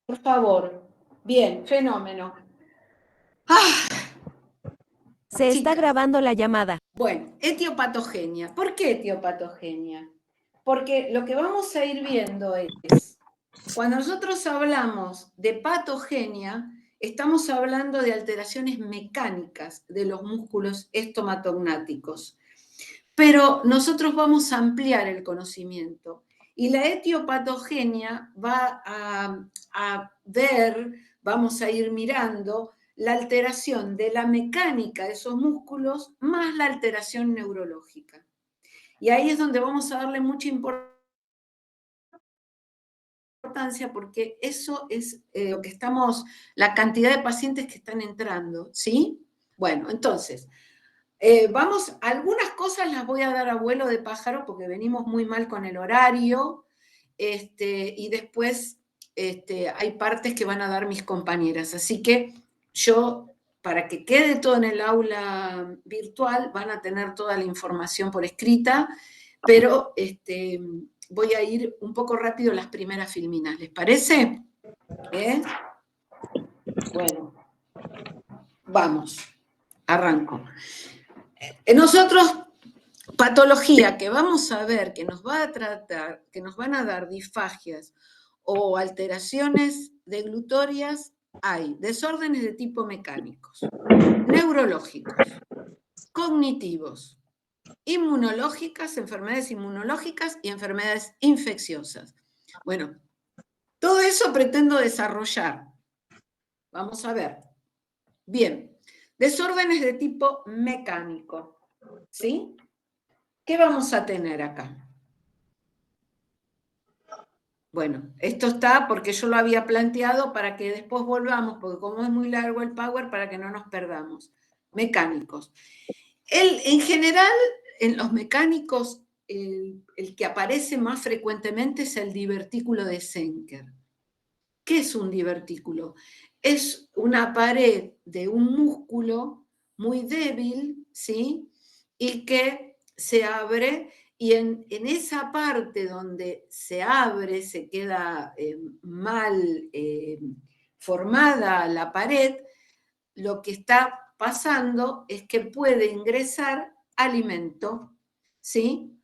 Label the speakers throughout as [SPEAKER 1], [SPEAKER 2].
[SPEAKER 1] Por favor. Bien, fenómeno. ¡Ah!
[SPEAKER 2] Se está
[SPEAKER 1] Chicas,
[SPEAKER 2] grabando la llamada.
[SPEAKER 1] bueno, etiopatogenia. ¿Por qué etiopatogenia? Porque lo que vamos a ir viendo es, cuando nosotros hablamos de patogenia, estamos hablando de alteraciones mecánicas de los músculos estomatognáticos. Pero nosotros vamos a ampliar el conocimiento y la etiopatogenia va a ver, vamos a ir mirando la alteración de la mecánica de esos músculos más la alteración neurológica. Y ahí es donde vamos a darle mucha importancia porque eso es lo que estamos, la cantidad de pacientes que están entrando, ¿sí? Bueno, entonces, vamos, algunas cosas las voy a dar a vuelo de pájaro porque venimos muy mal con el horario, y después hay partes que van a dar mis compañeras. Así que yo, para que quede todo en el aula virtual, van a tener toda la información por escrita, pero voy a ir un poco rápido las primeras filminas. ¿Les parece? Bueno, vamos, arranco. Nosotros, patología que vamos a ver, que nos va a tratar, que nos van a dar disfagias o alteraciones deglutorias, hay desórdenes de tipo mecánicos, neurológicos, cognitivos, inmunológicas, enfermedades inmunológicas y enfermedades infecciosas. Bueno, todo eso pretendo desarrollar. Vamos a ver. Bien, desórdenes de tipo mecánico, ¿sí? ¿Qué vamos a tener acá? Bueno, esto está porque yo lo había planteado para que después volvamos, porque como es muy largo el power, para que no nos perdamos. Mecánicos. En general, en los mecánicos, el que aparece más frecuentemente es el divertículo de Senker. ¿Qué es un divertículo? Es una pared de un músculo muy débil, ¿sí? Y que se abre, y en esa parte donde se abre, se queda mal formada la pared, lo que está pasando es que puede ingresar alimento, ¿sí?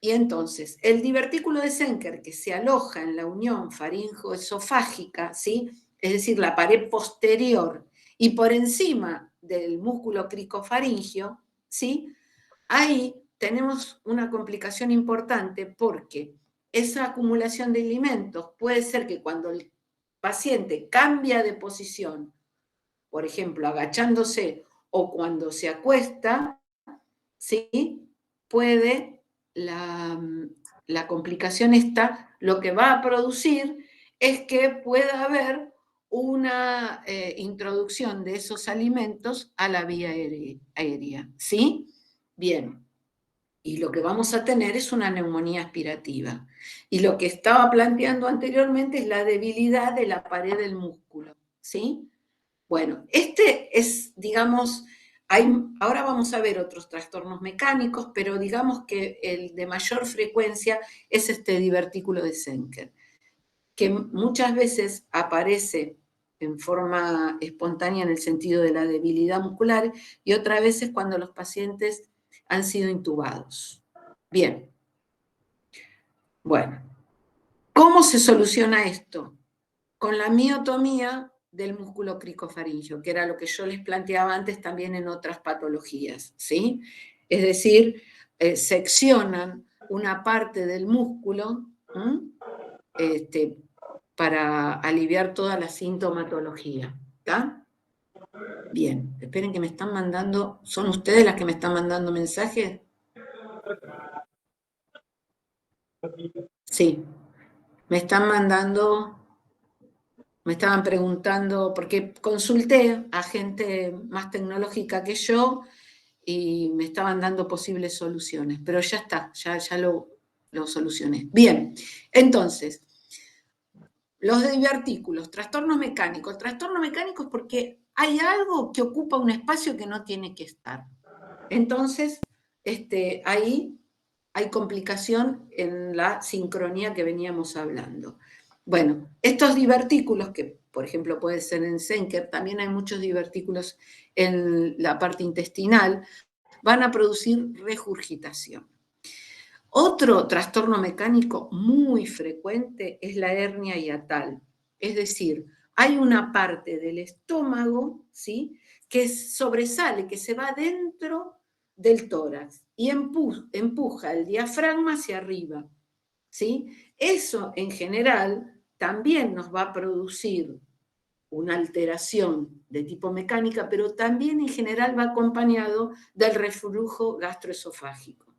[SPEAKER 1] Y entonces, el divertículo de Senker, que se aloja en la unión faringoesofágica, ¿sí? Es decir, la pared posterior y por encima del músculo cricofaringio, ¿sí? Ahí tenemos una complicación importante porque esa acumulación de alimentos puede ser que cuando el paciente cambia de posición, por ejemplo, agachándose o cuando se acuesta, ¿sí? Puede la complicación esta, lo que va a producir es que pueda haber una introducción de esos alimentos a la vía aérea, ¿sí? Bien, y lo que vamos a tener es una neumonía aspirativa. Y lo que estaba planteando anteriormente es la debilidad de la pared del músculo, ¿sí? Bueno, este es, digamos, ahora vamos a ver otros trastornos mecánicos, pero digamos que el de mayor frecuencia es este divertículo de Senker, que muchas veces aparece en forma espontánea en el sentido de la debilidad muscular y otras veces cuando los pacientes han sido intubados. Bien, bueno, ¿cómo se soluciona esto? Con la miotomía del músculo cricofaringio, que era lo que yo les planteaba antes también en otras patologías, ¿sí? Es decir, seccionan una parte del músculo para aliviar toda la sintomatología, ¿está? Bien, esperen que me están mandando, ¿son ustedes las que me están mandando mensajes? Sí, me están mandando, me estaban preguntando, porque consulté a gente más tecnológica que yo y me estaban dando posibles soluciones, pero ya está, ya lo solucioné. Bien, entonces, los divertículos, trastornos mecánicos. Trastorno mecánico es porque hay algo que ocupa un espacio que no tiene que estar. Entonces, ahí hay complicación en la sincronía que veníamos hablando. Bueno, estos divertículos, que por ejemplo puede ser en Senker, también hay muchos divertículos en la parte intestinal, van a producir regurgitación. Otro trastorno mecánico muy frecuente es la hernia hiatal, es decir, hay una parte del estómago, ¿sí?, que sobresale, que se va dentro del tórax y empuja el diafragma hacia arriba, ¿sí? Eso en general también nos va a producir una alteración de tipo mecánica, pero también en general va acompañado del reflujo gastroesofágico.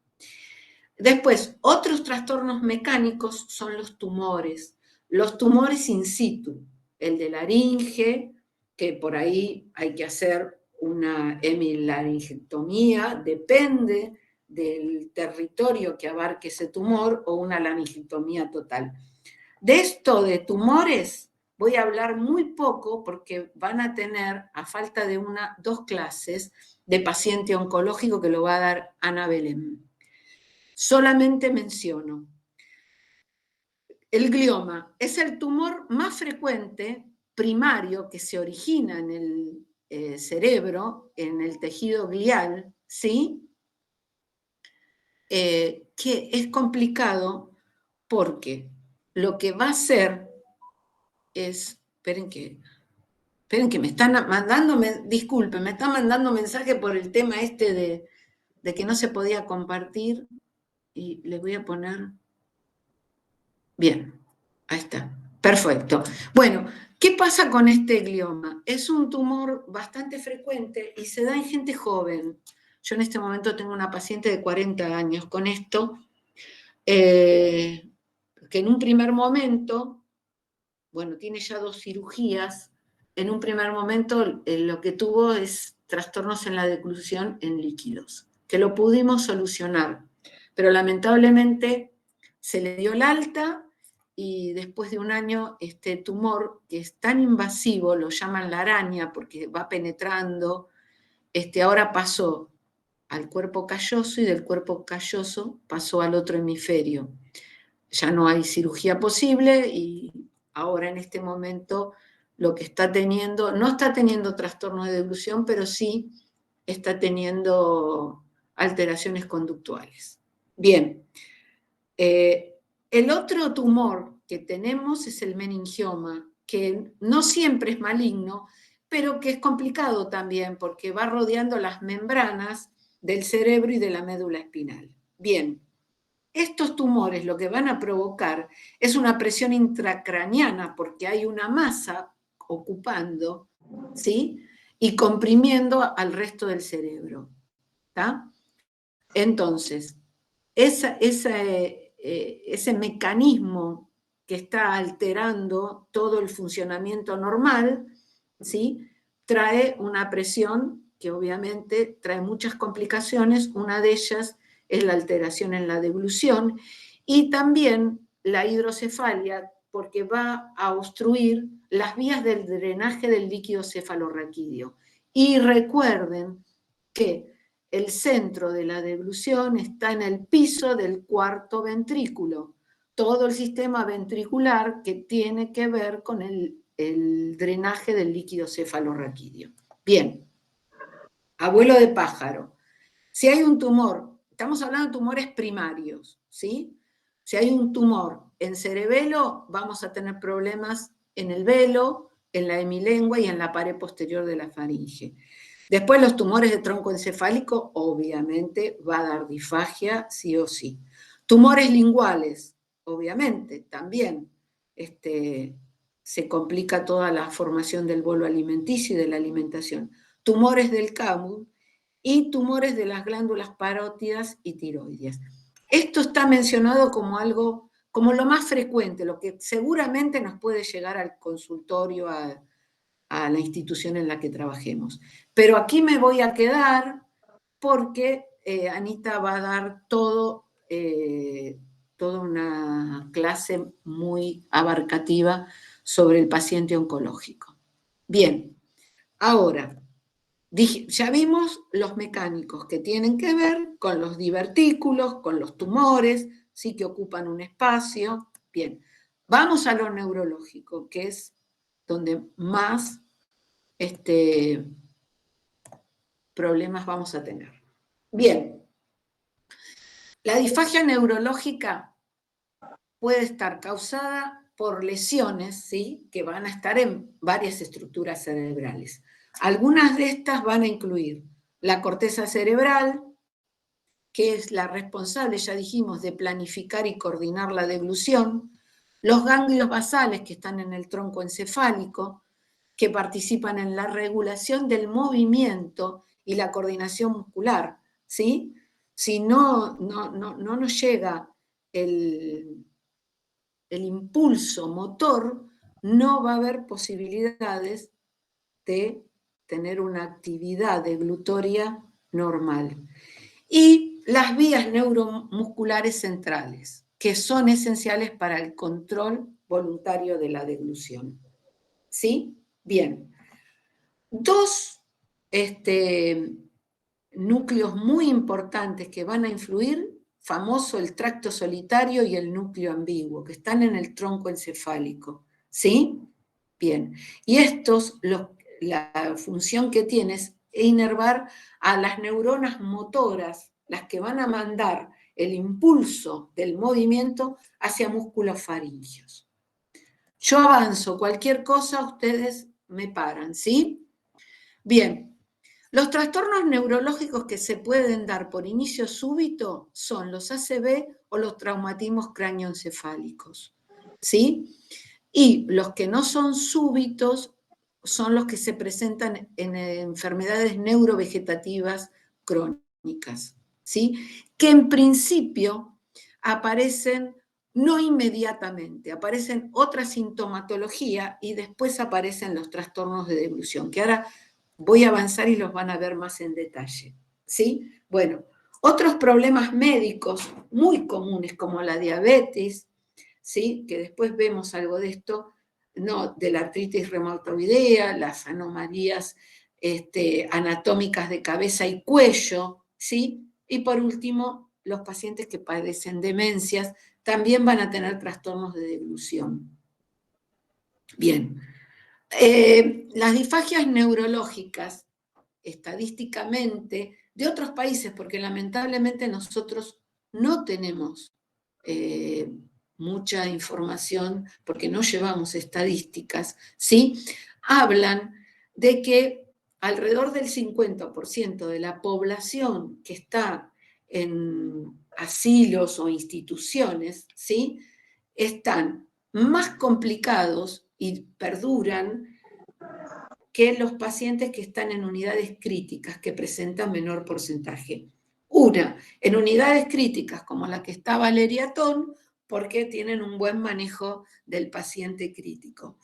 [SPEAKER 1] Después, otros trastornos mecánicos son los tumores in situ, el de laringe, que por ahí hay que hacer una hemilaringectomía, depende del territorio que abarque ese tumor, o una laringectomía total. De esto de tumores voy a hablar muy poco porque van a tener, a falta de dos clases, de paciente oncológico que lo va a dar Ana Belén. Solamente menciono, el glioma es el tumor más frecuente primario que se origina en el cerebro, en el tejido glial, ¿sí? Que es complicado porque lo que va a hacer es, esperen que me están mandando, disculpen, me están mandando mensaje por el tema este de que no se podía compartir, y les voy a poner, bien, ahí está, perfecto. Bueno, ¿qué pasa con este glioma? Es un tumor bastante frecuente y se da en gente joven. Yo en este momento tengo una paciente de 40 años con esto, que en un primer momento, bueno, tiene ya 2 cirugías, en un primer momento lo que tuvo es trastornos en la deglución en líquidos, que lo pudimos solucionar, pero lamentablemente se le dio el alta y después de un año este tumor, que es tan invasivo, lo llaman la araña porque va penetrando, ahora pasó al cuerpo calloso y del cuerpo calloso pasó al otro hemisferio. Ya no hay cirugía posible y ahora en este momento lo que está teniendo, no está teniendo trastornos de deglución, pero sí está teniendo alteraciones conductuales. Bien, el otro tumor que tenemos es el meningioma, que no siempre es maligno, pero que es complicado también porque va rodeando las membranas del cerebro y de la médula espinal. Bien, estos tumores lo que van a provocar es una presión intracraneana porque hay una masa ocupando, ¿sí?, y comprimiendo al resto del cerebro, ¿está? Entonces, ese mecanismo que está alterando todo el funcionamiento normal, ¿sí?, trae una presión que obviamente trae muchas complicaciones. Una de ellas es la alteración en la deglución y también la hidrocefalia, porque va a obstruir las vías del drenaje del líquido cefalorraquídeo. Y recuerden que el centro de la deglución está en el piso del cuarto ventrículo, todo el sistema ventricular que tiene que ver con el drenaje del líquido cefalorraquídeo. Bien, abuelo de pájaro. Si hay un tumor, estamos hablando de tumores primarios, ¿sí? Si hay un tumor en cerebelo, vamos a tener problemas en el velo, en la hemilengua y en la pared posterior de la faringe. Después los tumores de tronco encefálico, obviamente, va a dar disfagia sí o sí. Tumores linguales, obviamente, también se complica toda la formación del bolo alimenticio y de la alimentación. Tumores del cámulo y tumores de las glándulas parótidas y tiroides. Esto está mencionado como algo, como lo más frecuente, lo que seguramente nos puede llegar al consultorio, a la institución en la que trabajemos. Pero aquí me voy a quedar porque Anita va a dar toda una clase muy abarcativa sobre el paciente oncológico. Bien, ahora, ya vimos los mecánicos que tienen que ver con los divertículos, con los tumores, sí, que ocupan un espacio. Bien, Vamos a lo neurológico, que es donde más problemas vamos a tener. Bien, la disfagia neurológica puede estar causada por lesiones, ¿sí?, que van a estar en varias estructuras cerebrales. Algunas de estas van a incluir la corteza cerebral, que es la responsable, ya dijimos, de planificar y coordinar la deglución, los ganglios basales, que están en el tronco encefálico, que participan en la regulación del movimiento y la coordinación muscular, ¿sí? Si no nos llega el impulso motor, no va a haber posibilidades de tener una actividad deglutoria normal. Y las vías neuromusculares centrales, que son esenciales para el control voluntario de la deglución. ¿Sí? Bien. Dos núcleos muy importantes que van a influir, famoso el tracto solitario y el núcleo ambiguo, que están en el tronco encefálico. ¿Sí? Bien. Y estos, la función que tienen es inervar a las neuronas motoras, las que van a mandar el impulso del movimiento hacia músculos faringios. Yo avanzo cualquier cosa, ustedes me paran, ¿sí? Bien, los trastornos neurológicos que se pueden dar por inicio súbito son los ACV o los traumatismos cráneoencefálicos, ¿sí? Y los que no son súbitos son los que se presentan en enfermedades neurovegetativas crónicas, ¿sí? Que en principio aparecen no inmediatamente, aparecen otra sintomatología y después aparecen los trastornos de deglución, que ahora voy a avanzar y los van a ver más en detalle, ¿sí? Bueno, otros problemas médicos muy comunes como la diabetes, ¿sí?, que después vemos algo de esto, no, de la artritis reumatoidea, las anomalías anatómicas de cabeza y cuello, ¿sí? Y por último, los pacientes que padecen demencias también van a tener trastornos de deglución. Bien, las disfagias neurológicas, estadísticamente, de otros países, porque lamentablemente nosotros no tenemos mucha información, porque no llevamos estadísticas, ¿sí? Hablan de que alrededor del 50% de la población que está en asilos o instituciones, ¿sí?, están más complicados y perduran que los pacientes que están en unidades críticas, que presentan menor porcentaje. Una, en unidades críticas como la que está Valeria Ton, porque tienen un buen manejo del paciente crítico.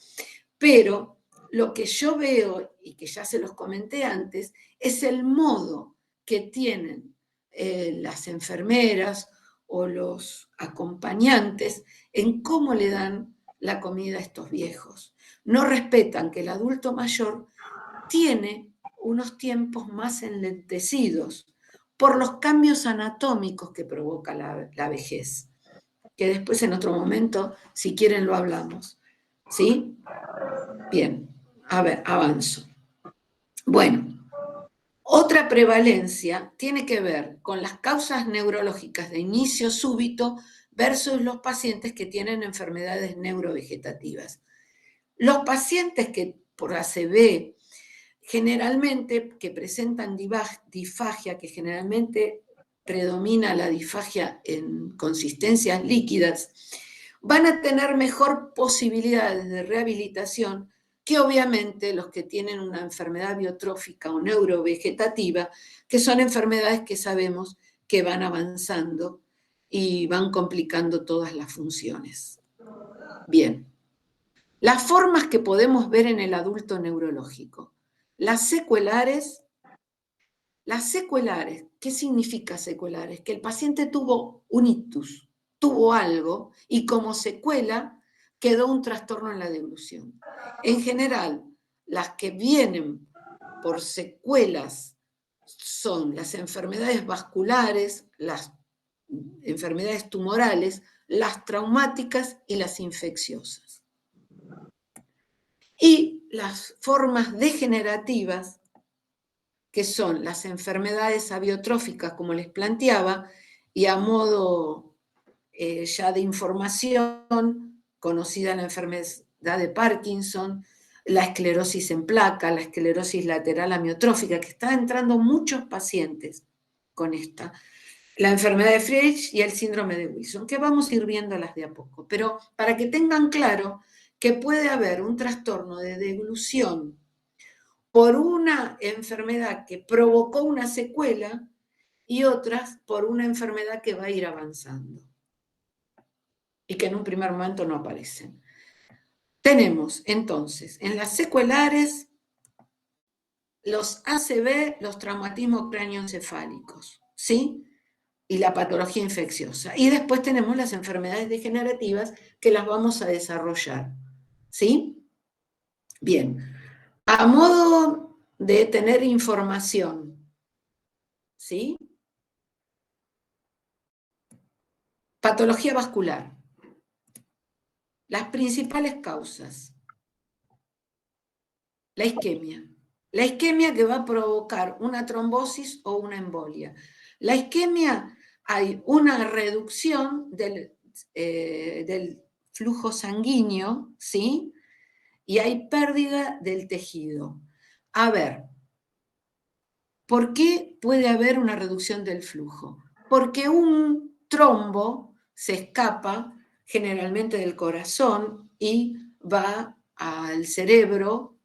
[SPEAKER 1] Pero lo que yo veo, y que ya se los comenté antes, es el modo que tienen las enfermeras o los acompañantes en cómo le dan la comida a estos viejos. No respetan que el adulto mayor tiene unos tiempos más enlentecidos por los cambios anatómicos que provoca la vejez, que después en otro momento, si quieren, lo hablamos. ¿Sí? Bien, a ver, avanzo. Bueno, otra prevalencia tiene que ver con las causas neurológicas de inicio súbito versus los pacientes que tienen enfermedades neurovegetativas. Los pacientes que por ACV generalmente, que presentan disfagia, que generalmente predomina la disfagia en consistencias líquidas, van a tener mejor posibilidades de rehabilitación que obviamente los que tienen una enfermedad biotrófica o neurovegetativa, que son enfermedades que sabemos que van avanzando y van complicando todas las funciones. Bien, las formas que podemos ver en el adulto neurológico. Las secuelares, ¿qué significa secuelares? Que el paciente tuvo un ictus, tuvo algo, y como secuela quedó un trastorno en la deglución. En general, las que vienen por secuelas son las enfermedades vasculares, las enfermedades tumorales, las traumáticas y las infecciosas. Y las formas degenerativas, que son las enfermedades abiotróficas, como les planteaba, y a modo ya de información, conocida la enfermedad de Parkinson, la esclerosis en placa, la esclerosis lateral amiotrófica, que está entrando muchos pacientes con esta, la enfermedad de Friedreich y el síndrome de Wilson, que vamos a ir viéndolas de a poco. Pero para que tengan claro que puede haber un trastorno de deglución por una enfermedad que provocó una secuela y otras por una enfermedad que va a ir avanzando y que en un primer momento no aparecen. Tenemos entonces en las secuelares los ACV, los traumatismos cráneoencefálicos, ¿sí? Y la patología infecciosa. Y después tenemos las enfermedades degenerativas que las vamos a desarrollar, ¿sí? Bien, a modo de tener información, ¿sí? Patología vascular. Las principales causas. La isquemia. La isquemia que va a provocar una trombosis o una embolia. La isquemia, hay una reducción del flujo sanguíneo, ¿sí? Y hay pérdida del tejido. A ver, ¿por qué puede haber una reducción del flujo? Porque un trombo se escapa generalmente del corazón y va al cerebro,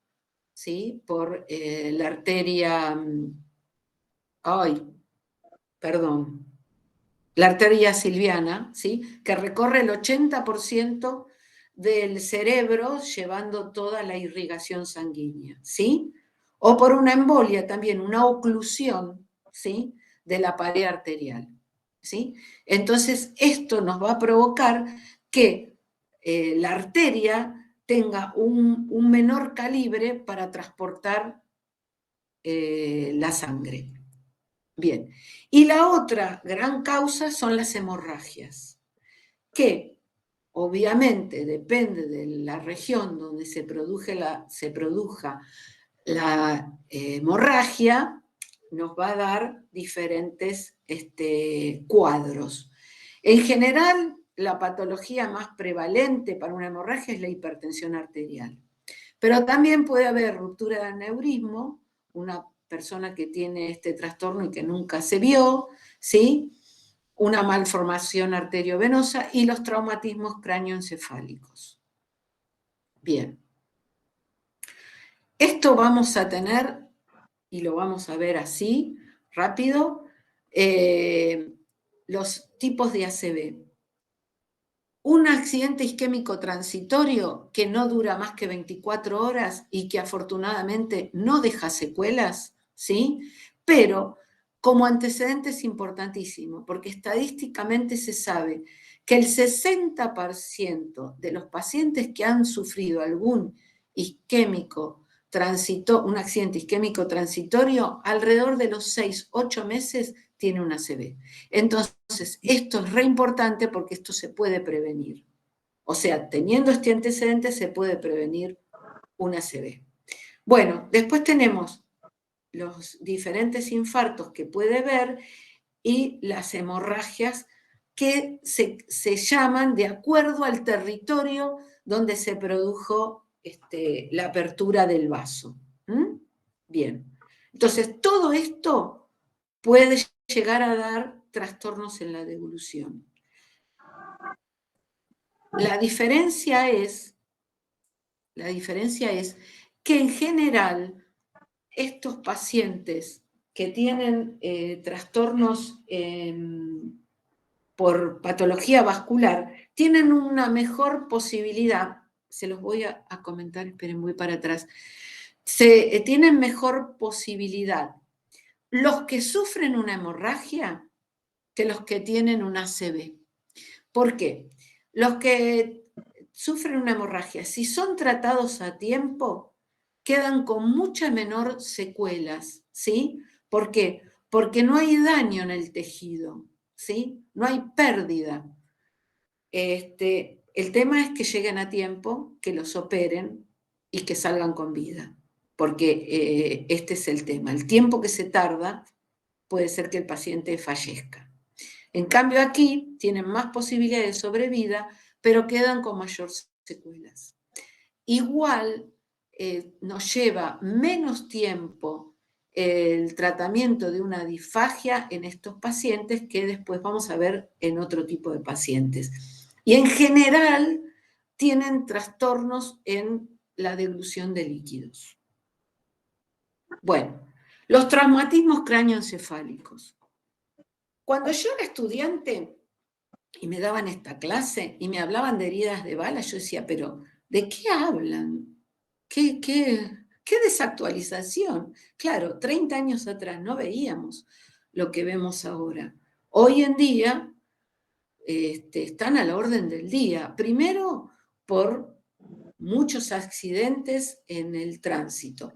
[SPEAKER 1] ¿sí? Por la arteria, perdón, la arteria silviana, ¿sí? Que recorre el 80% del cerebro llevando toda la irrigación sanguínea, ¿sí? O por una embolia también, una oclusión, ¿sí? De la pared arterial, ¿sí? Entonces, esto nos va a provocar que la arteria tenga un menor calibre para transportar la sangre. Bien, y la otra gran causa son las hemorragias, que obviamente depende de la región donde se produja la hemorragia, nos va a dar diferentes cuadros. En general, la patología más prevalente para una hemorragia es la hipertensión arterial, pero también puede haber ruptura de aneurismo, una persona que tiene este trastorno y que nunca se vio, ¿sí? Una malformación arteriovenosa y los traumatismos cráneoencefálicos. Bien. Esto vamos a tener, y lo vamos a ver así, rápido, los tipos de ACV. Un accidente isquémico transitorio que no dura más que 24 horas y que afortunadamente no deja secuelas, ¿sí? Pero como antecedente es importantísimo, porque estadísticamente se sabe que el 60% de los pacientes que han sufrido algún isquémico un accidente isquémico transitorio, alrededor de los 6-8 meses tiene una ACV. Entonces, esto es re importante porque esto se puede prevenir. O sea, teniendo este antecedente se puede prevenir una ACV. Bueno, después tenemos los diferentes infartos que puede haber y las hemorragias que se llaman de acuerdo al territorio donde se produjo la apertura del vaso. Bien, entonces todo esto puede llegar a dar trastornos en la devolución. La diferencia es que en general estos pacientes que tienen trastornos por patología vascular tienen una mejor posibilidad, se los voy a comentar, esperen, voy para atrás, tienen mejor posibilidad los que sufren una hemorragia que los que tienen un ACV. ¿Por qué? Los que sufren una hemorragia, si son tratados a tiempo, quedan con mucha menor secuelas, ¿sí? ¿Por qué? Porque no hay daño en el tejido, ¿sí? No hay pérdida. El tema es que lleguen a tiempo, que los operen y que salgan con vida, porque este es el tema. El tiempo que se tarda puede ser que el paciente fallezca. En cambio aquí tienen más posibilidades de sobrevida, pero quedan con mayor secuelas. Igual nos lleva menos tiempo el tratamiento de una disfagia en estos pacientes que después vamos a ver en otro tipo de pacientes. Y en general tienen trastornos en la deglución de líquidos. Bueno, los traumatismos cráneoencefálicos. Cuando yo era estudiante y me daban esta clase y me hablaban de heridas de bala, yo decía, pero ¿de qué hablan? ¿Qué desactualización? Claro, 30 años atrás no veíamos lo que vemos ahora. Hoy en día están a la orden del día. Primero, por muchos accidentes en el tránsito.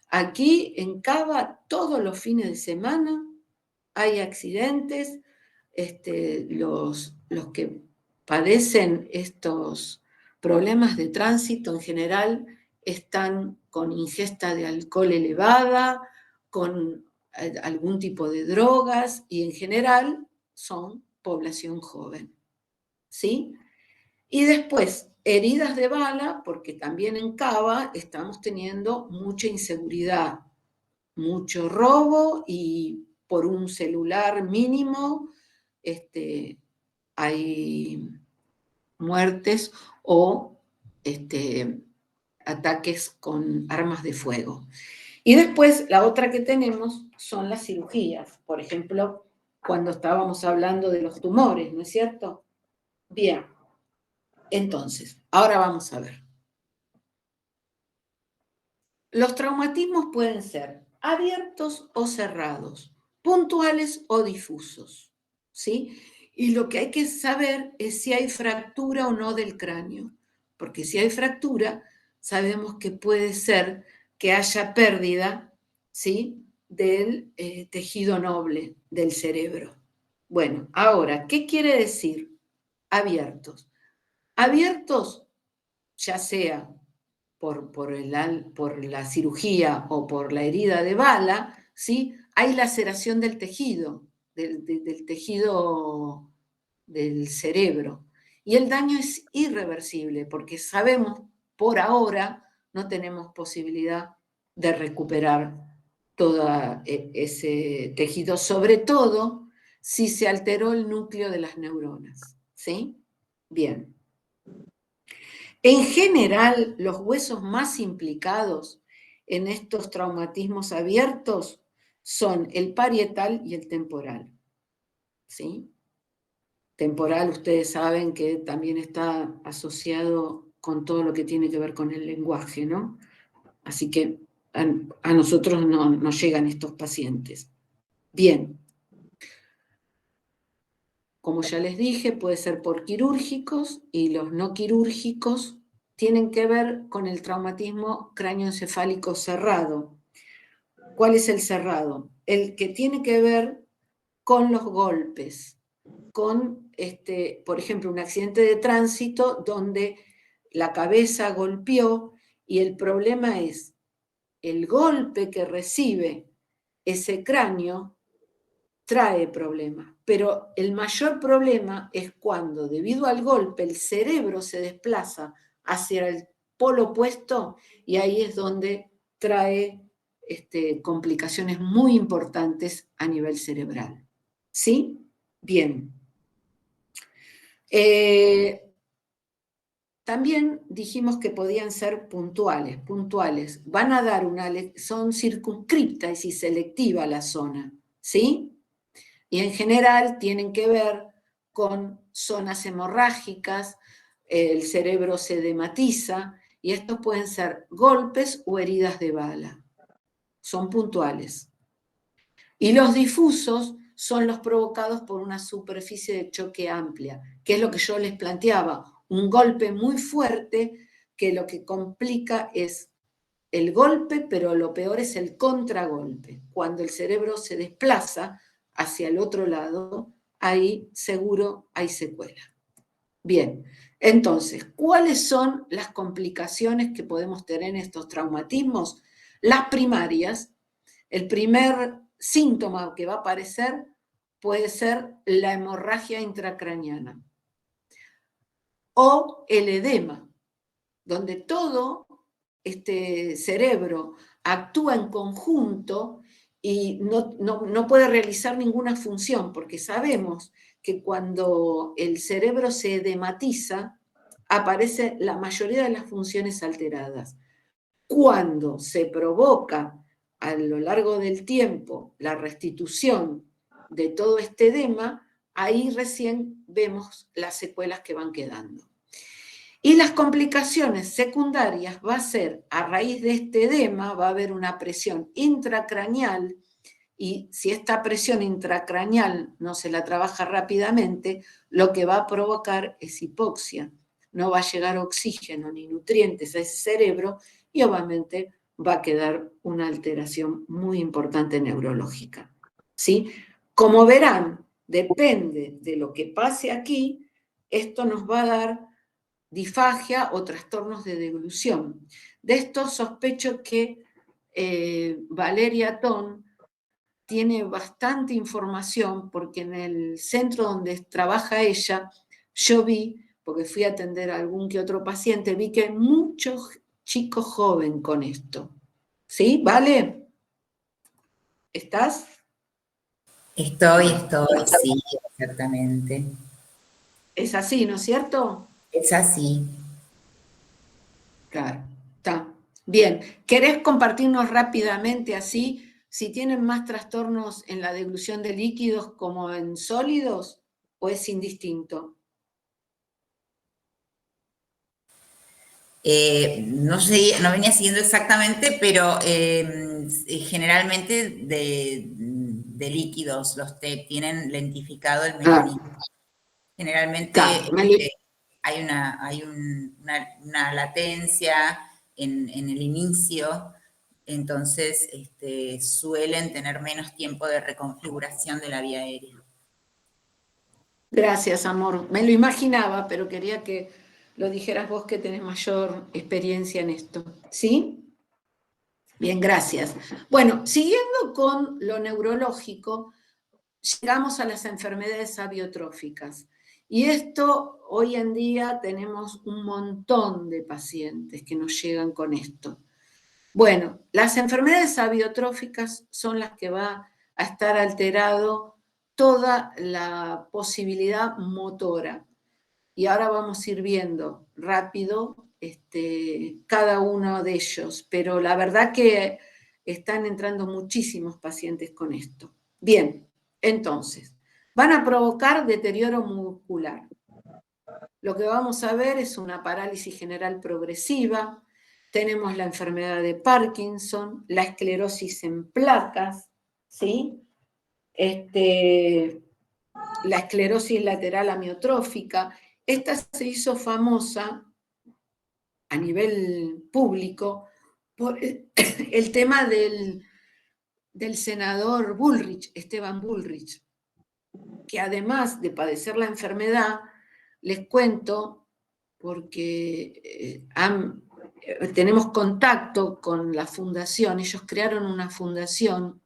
[SPEAKER 1] Aquí en Cava, todos los fines de semana hay accidentes. Los que padecen estos problemas de tránsito en general están con ingesta de alcohol elevada, con algún tipo de drogas y en general son población joven. ¿Sí? Y después, heridas de bala, porque también en Cava estamos teniendo mucha inseguridad, mucho robo y por un celular mínimo hay muertes o ataques con armas de fuego. Y después, la otra que tenemos son las cirugías. Por ejemplo, cuando estábamos hablando de los tumores, ¿no es cierto? Bien, entonces, ahora vamos a ver. Los traumatismos pueden ser abiertos o cerrados, puntuales o difusos, ¿sí? Y lo que hay que saber es si hay fractura o no del cráneo, porque si hay fractura, sabemos que puede ser que haya pérdida, ¿sí?, del tejido noble del cerebro. Bueno, ahora, ¿qué quiere decir abiertos? Abiertos, ya sea por la cirugía o por la herida de bala, ¿sí?, hay laceración del tejido, del tejido del cerebro. Y el daño es irreversible porque sabemos, por ahora, no tenemos posibilidad de recuperar todo ese tejido, sobre todo si se alteró el núcleo de las neuronas. ¿Sí? Bien. En general, los huesos más implicados en estos traumatismos abiertos son el parietal y el temporal. ¿Sí? Temporal, ustedes saben que también está asociado con todo lo que tiene que ver con el lenguaje, ¿no? Así que a nosotros no nos llegan estos pacientes. Bien. Como ya les dije, puede ser por quirúrgicos y los no quirúrgicos tienen que ver con el traumatismo cráneoencefálico cerrado. ¿Cuál es el cerrado? El que tiene que ver con los golpes, con, por ejemplo, un accidente de tránsito donde la cabeza golpeó y el problema es el golpe que recibe ese cráneo trae problemas, pero el mayor problema es cuando, debido al golpe, el cerebro se desplaza hacia el polo opuesto y ahí es donde trae complicaciones muy importantes a nivel cerebral. ¿Sí? Bien. También dijimos que podían ser puntuales. Van a dar son circunscriptas y selectiva la zona, ¿sí? Y en general tienen que ver con zonas hemorrágicas, el cerebro se edematiza, y estos pueden ser golpes o heridas de bala. Son puntuales. Y los difusos son los provocados por una superficie de choque amplia, que es lo que yo les planteaba, un golpe muy fuerte que lo que complica es el golpe, pero lo peor es el contragolpe. Cuando el cerebro se desplaza hacia el otro lado, ahí seguro hay secuela. Bien, entonces, ¿cuáles son las complicaciones que podemos tener en estos traumatismos? Las primarias, el primer síntoma que va a aparecer puede ser la hemorragia intracraneana o el edema, donde todo este cerebro actúa en conjunto y no puede realizar ninguna función, porque sabemos que cuando el cerebro se edematiza, aparece la mayoría de las funciones alteradas. Cuando se provoca a lo largo del tiempo la restitución de todo este edema, ahí recién vemos las secuelas que van quedando. Y las complicaciones secundarias va a ser, a raíz de este edema, va a haber una presión intracraneal, y si esta presión intracraneal no se la trabaja rápidamente, lo que va a provocar es hipoxia. No va a llegar oxígeno ni nutrientes a ese cerebro y obviamente va a quedar una alteración muy importante neurológica. ¿Sí? Como verán, depende de lo que pase aquí, esto nos va a dar disfagia o trastornos de deglución. De esto sospecho que Valeria Ton tiene bastante información porque en el centro donde trabaja ella, yo vi, porque fui a atender a algún que otro paciente, vi que hay muchos chicos jóvenes con esto. ¿Sí? ¿Vale? ¿Estás?
[SPEAKER 3] Estoy,
[SPEAKER 1] Bueno,
[SPEAKER 3] sí, exactamente.
[SPEAKER 1] es así, ¿no es cierto?
[SPEAKER 3] Es así.
[SPEAKER 1] Claro, está. Bien, ¿querés compartirnos rápidamente así si tienen más trastornos en la deglución de líquidos como en sólidos o es indistinto?
[SPEAKER 3] No sé, no venía siguiendo exactamente, pero generalmente de líquidos los TEC tienen lentificado el mecanismo. Generalmente una latencia en el inicio, entonces suelen tener menos tiempo de reconfiguración de la vía aérea.
[SPEAKER 1] Gracias, amor. Me lo imaginaba, pero quería que lo dijeras vos que tenés mayor experiencia en esto. ¿Sí? Bien, gracias. Bueno, siguiendo con lo neurológico, llegamos a las enfermedades abiotróficas. Y esto, hoy en día tenemos un montón de pacientes que nos llegan con esto. Bueno, las enfermedades abiotróficas son las que va a estar alterado toda la posibilidad motora. Y ahora vamos a ir viendo rápido cada uno de ellos, pero la verdad que están entrando muchísimos pacientes con esto. Bien, entonces, van a provocar deterioro muscular. Lo que vamos a ver es una parálisis general progresiva, tenemos la enfermedad de Parkinson, la esclerosis en placas, ¿sí? La esclerosis lateral amiotrófica. Esta se hizo famosa a nivel público por el tema del senador Bullrich, Esteban Bullrich, que además de padecer la enfermedad, les cuento, porque tenemos contacto con la fundación, ellos crearon una fundación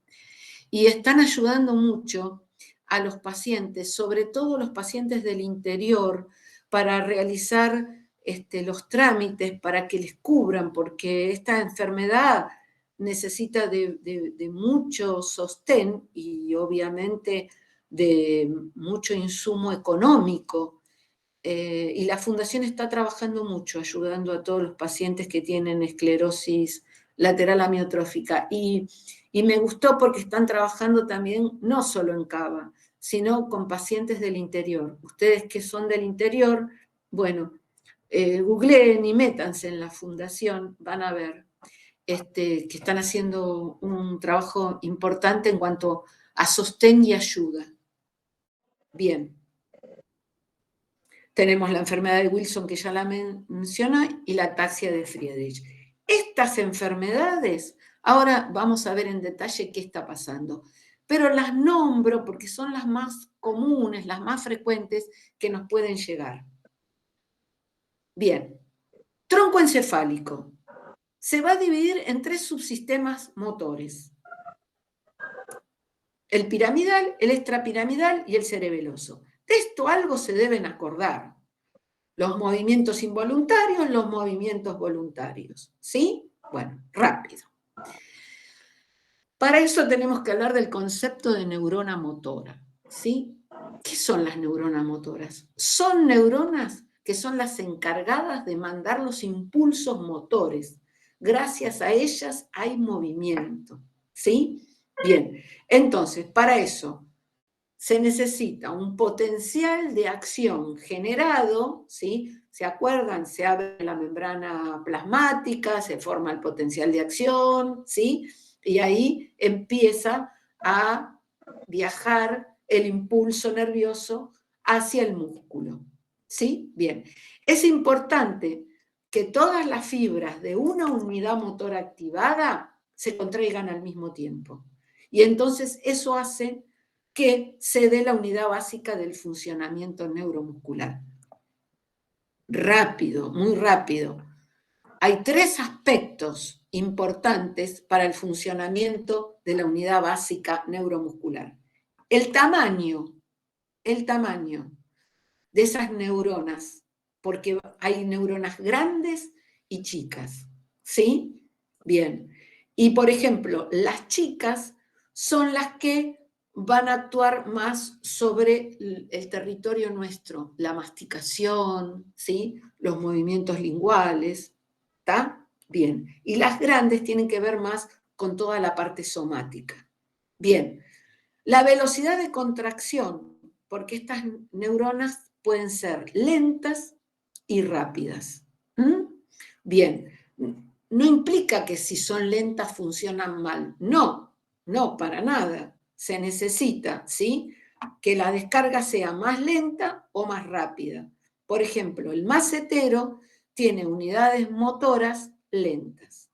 [SPEAKER 1] y están ayudando mucho a los pacientes, sobre todo los pacientes del interior, para realizar los trámites para que les cubran, porque esta enfermedad necesita de mucho sostén y obviamente de mucho insumo económico. Y la fundación está trabajando mucho, ayudando a todos los pacientes que tienen esclerosis lateral amiotrófica. Y me gustó porque están trabajando también no solo en Cava, sino con pacientes del interior. Ustedes que son del interior, bueno, googleen y métanse en la fundación, van a ver que están haciendo un trabajo importante en cuanto a sostén y ayuda. Bien. Tenemos la enfermedad de Wilson, que ya la mencioné, y la ataxia de Friedreich. Estas enfermedades, ahora vamos a ver en detalle qué está pasando, pero las nombro porque son las más comunes, las más frecuentes que nos pueden llegar. Bien, tronco encefálico. Se va a dividir en 3 subsistemas motores. El piramidal, el extrapiramidal y el cerebeloso. De esto algo se deben acordar. Los movimientos involuntarios, los movimientos voluntarios. ¿Sí? Bueno, rápido. Para eso tenemos que hablar del concepto de neurona motora. ¿Sí? ¿Qué son las neuronas motoras? Son neuronas que son las encargadas de mandar los impulsos motores. Gracias a ellas hay movimiento. ¿Sí? Bien, entonces, para eso se necesita un potencial de acción generado, ¿sí? ¿Se acuerdan? Se abre la membrana plasmática, se forma el potencial de acción, ¿sí? Y ahí empieza a viajar el impulso nervioso hacia el músculo, ¿sí? Bien, es importante que todas las fibras de una unidad motora activada se contraigan al mismo tiempo. Y entonces eso hace que se dé la unidad básica del funcionamiento neuromuscular. Rápido, muy rápido. Hay 3 aspectos importantes para el funcionamiento de la unidad básica neuromuscular. El tamaño de esas neuronas, porque hay neuronas grandes y chicas, ¿sí? Bien. Y, por ejemplo, las chicas son las que van a actuar más sobre el territorio nuestro, la masticación, ¿sí? Los movimientos linguales, ¿está? Bien. Y las grandes tienen que ver más con toda la parte somática. Bien. La velocidad de contracción, porque estas neuronas pueden ser lentas y rápidas. Bien, no implica que si son lentas funcionan mal. No, no, para nada. Se necesita, ¿sí?, que la descarga sea más lenta o más rápida. Por ejemplo, el macetero tiene unidades motoras lentas.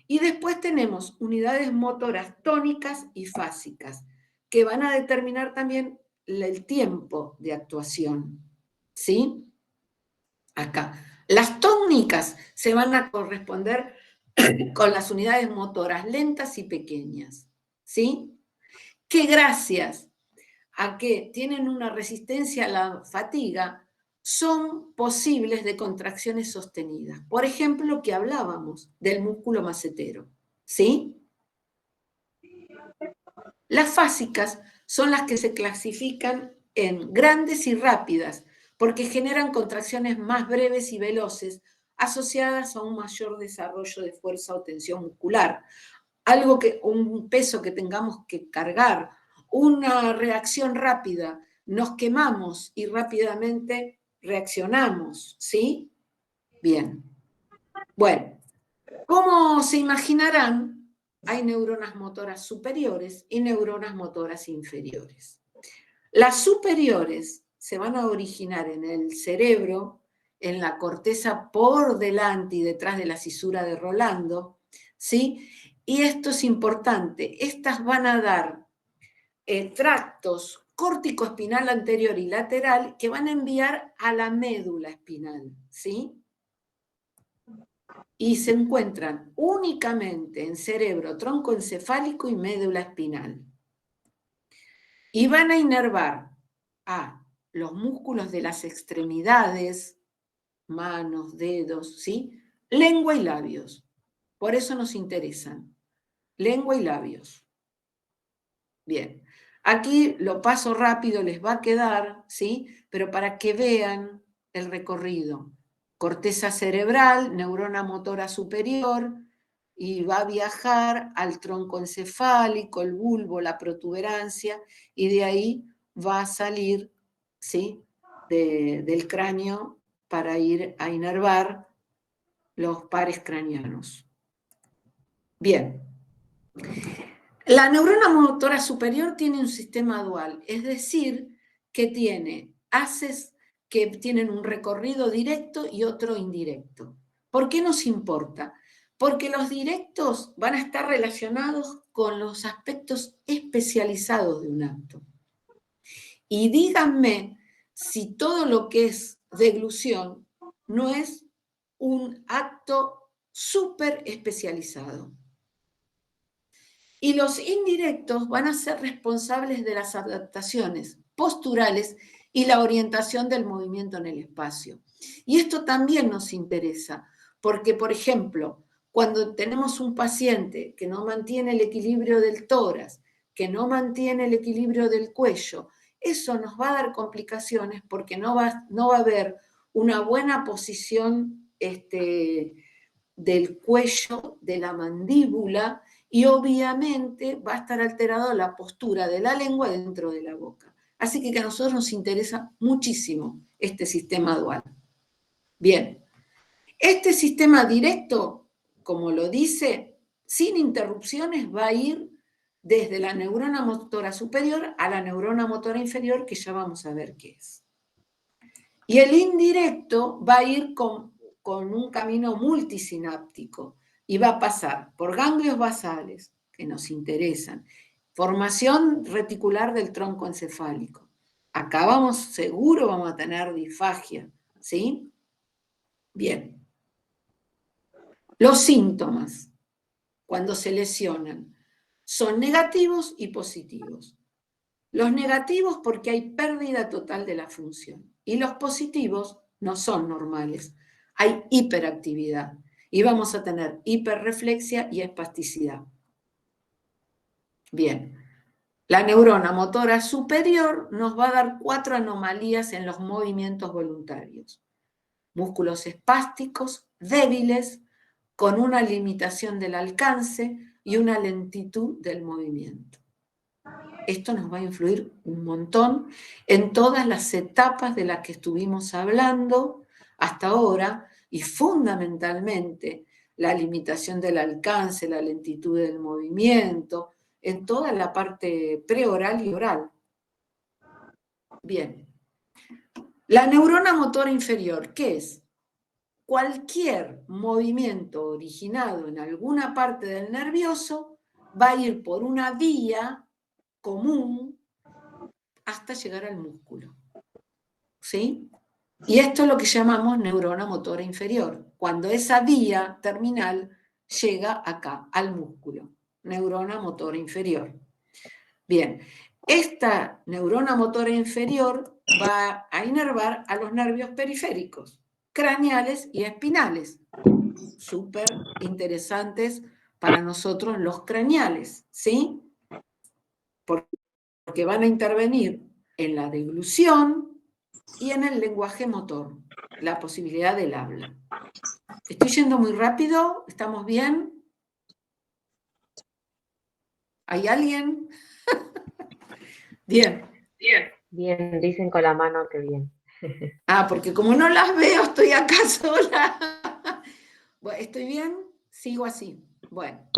[SPEAKER 1] Y después tenemos unidades motoras tónicas y fásicas, que van a determinar también el tiempo de actuación. ¿Sí? Acá. Las tónicas se van a corresponder con las unidades motoras lentas y pequeñas. ¿Sí? Que gracias a que tienen una resistencia a la fatiga, son posibles de contracciones sostenidas. Por ejemplo, lo que hablábamos del músculo macetero. ¿Sí? Las fásicas son las que se clasifican en grandes y rápidas, porque generan contracciones más breves y veloces asociadas a un mayor desarrollo de fuerza o tensión muscular. Un peso que tengamos que cargar, una reacción rápida, nos quemamos y rápidamente reaccionamos, ¿sí? Bien. Bueno, como se imaginarán, hay neuronas motoras superiores y neuronas motoras inferiores. Las superiores se van a originar en el cerebro, en la corteza por delante y detrás de la cisura de Rolando, ¿sí? Y esto es importante, estas van a dar tractos córtico-espinal anterior y lateral que van a enviar a la médula espinal, ¿sí? Y se encuentran únicamente en cerebro, tronco encefálico y médula espinal. Y van a inervar a los músculos de las extremidades, manos, dedos, ¿sí? Lengua y labios. Por eso nos interesan. Lengua y labios. Bien. Aquí lo paso rápido, les va a quedar, ¿sí? Pero para que vean el recorrido. Corteza cerebral, neurona motora superior, y va a viajar al tronco encefálico, el bulbo, la protuberancia, y de ahí va a salir, ¿sí?, del cráneo para ir a inervar los pares craneanos. Bien. La neurona motora superior tiene un sistema dual, es decir, que tiene haces que tienen un recorrido directo y otro indirecto. ¿Por qué nos importa? Porque los directos van a estar relacionados con los aspectos especializados de un acto. Y díganme si todo lo que es deglución no es un acto súper especializado. Y los indirectos van a ser responsables de las adaptaciones posturales y la orientación del movimiento en el espacio. Y esto también nos interesa, porque, por ejemplo, cuando tenemos un paciente que no mantiene el equilibrio del tórax, que no mantiene el equilibrio del cuello, eso nos va a dar complicaciones porque no va a haber una buena posición del cuello, de la mandíbula, y obviamente va a estar alterada la postura de la lengua dentro de la boca. Así que a nosotros nos interesa muchísimo este sistema dual. Bien, este sistema directo, como lo dice, sin interrupciones va a ir desde la neurona motora superior a la neurona motora inferior, que ya vamos a ver qué es. Y el indirecto va a ir con un camino multisináptico y va a pasar por ganglios basales, que nos interesan, formación reticular del tronco encefálico. Acá seguro vamos a tener disfagia, ¿sí? Bien. Los síntomas, cuando se lesionan, son negativos y positivos. Los negativos porque hay pérdida total de la función. Y los positivos no son normales. Hay hiperactividad. Y vamos a tener hiperreflexia y espasticidad. Bien. La neurona motora superior nos va a dar 4 anomalías en los movimientos voluntarios. Músculos espásticos, débiles, con una limitación del alcance y una lentitud del movimiento. Esto nos va a influir un montón en todas las etapas de las que estuvimos hablando hasta ahora, y fundamentalmente la limitación del alcance, la lentitud del movimiento, en toda la parte preoral y oral. Bien. La neurona motora inferior, ¿qué es? Cualquier movimiento originado en alguna parte del nervioso va a ir por una vía común hasta llegar al músculo. ¿Sí? Y esto es lo que llamamos neurona motora inferior, cuando esa vía terminal llega acá, al músculo. Neurona motora inferior. Bien, esta neurona motora inferior va a inervar a los nervios periféricos, craneales y espinales. Súper interesantes para nosotros los craneales, ¿sí? Porque van a intervenir en la deglución y en el lenguaje motor, la posibilidad del habla. ¿Estoy yendo muy rápido? ¿Estamos bien? ¿Hay alguien? Bien.
[SPEAKER 4] Bien, dicen con la mano que bien.
[SPEAKER 1] Ah, porque como no las veo, estoy acá sola. Bueno, ¿estoy bien? Sigo así. Bueno.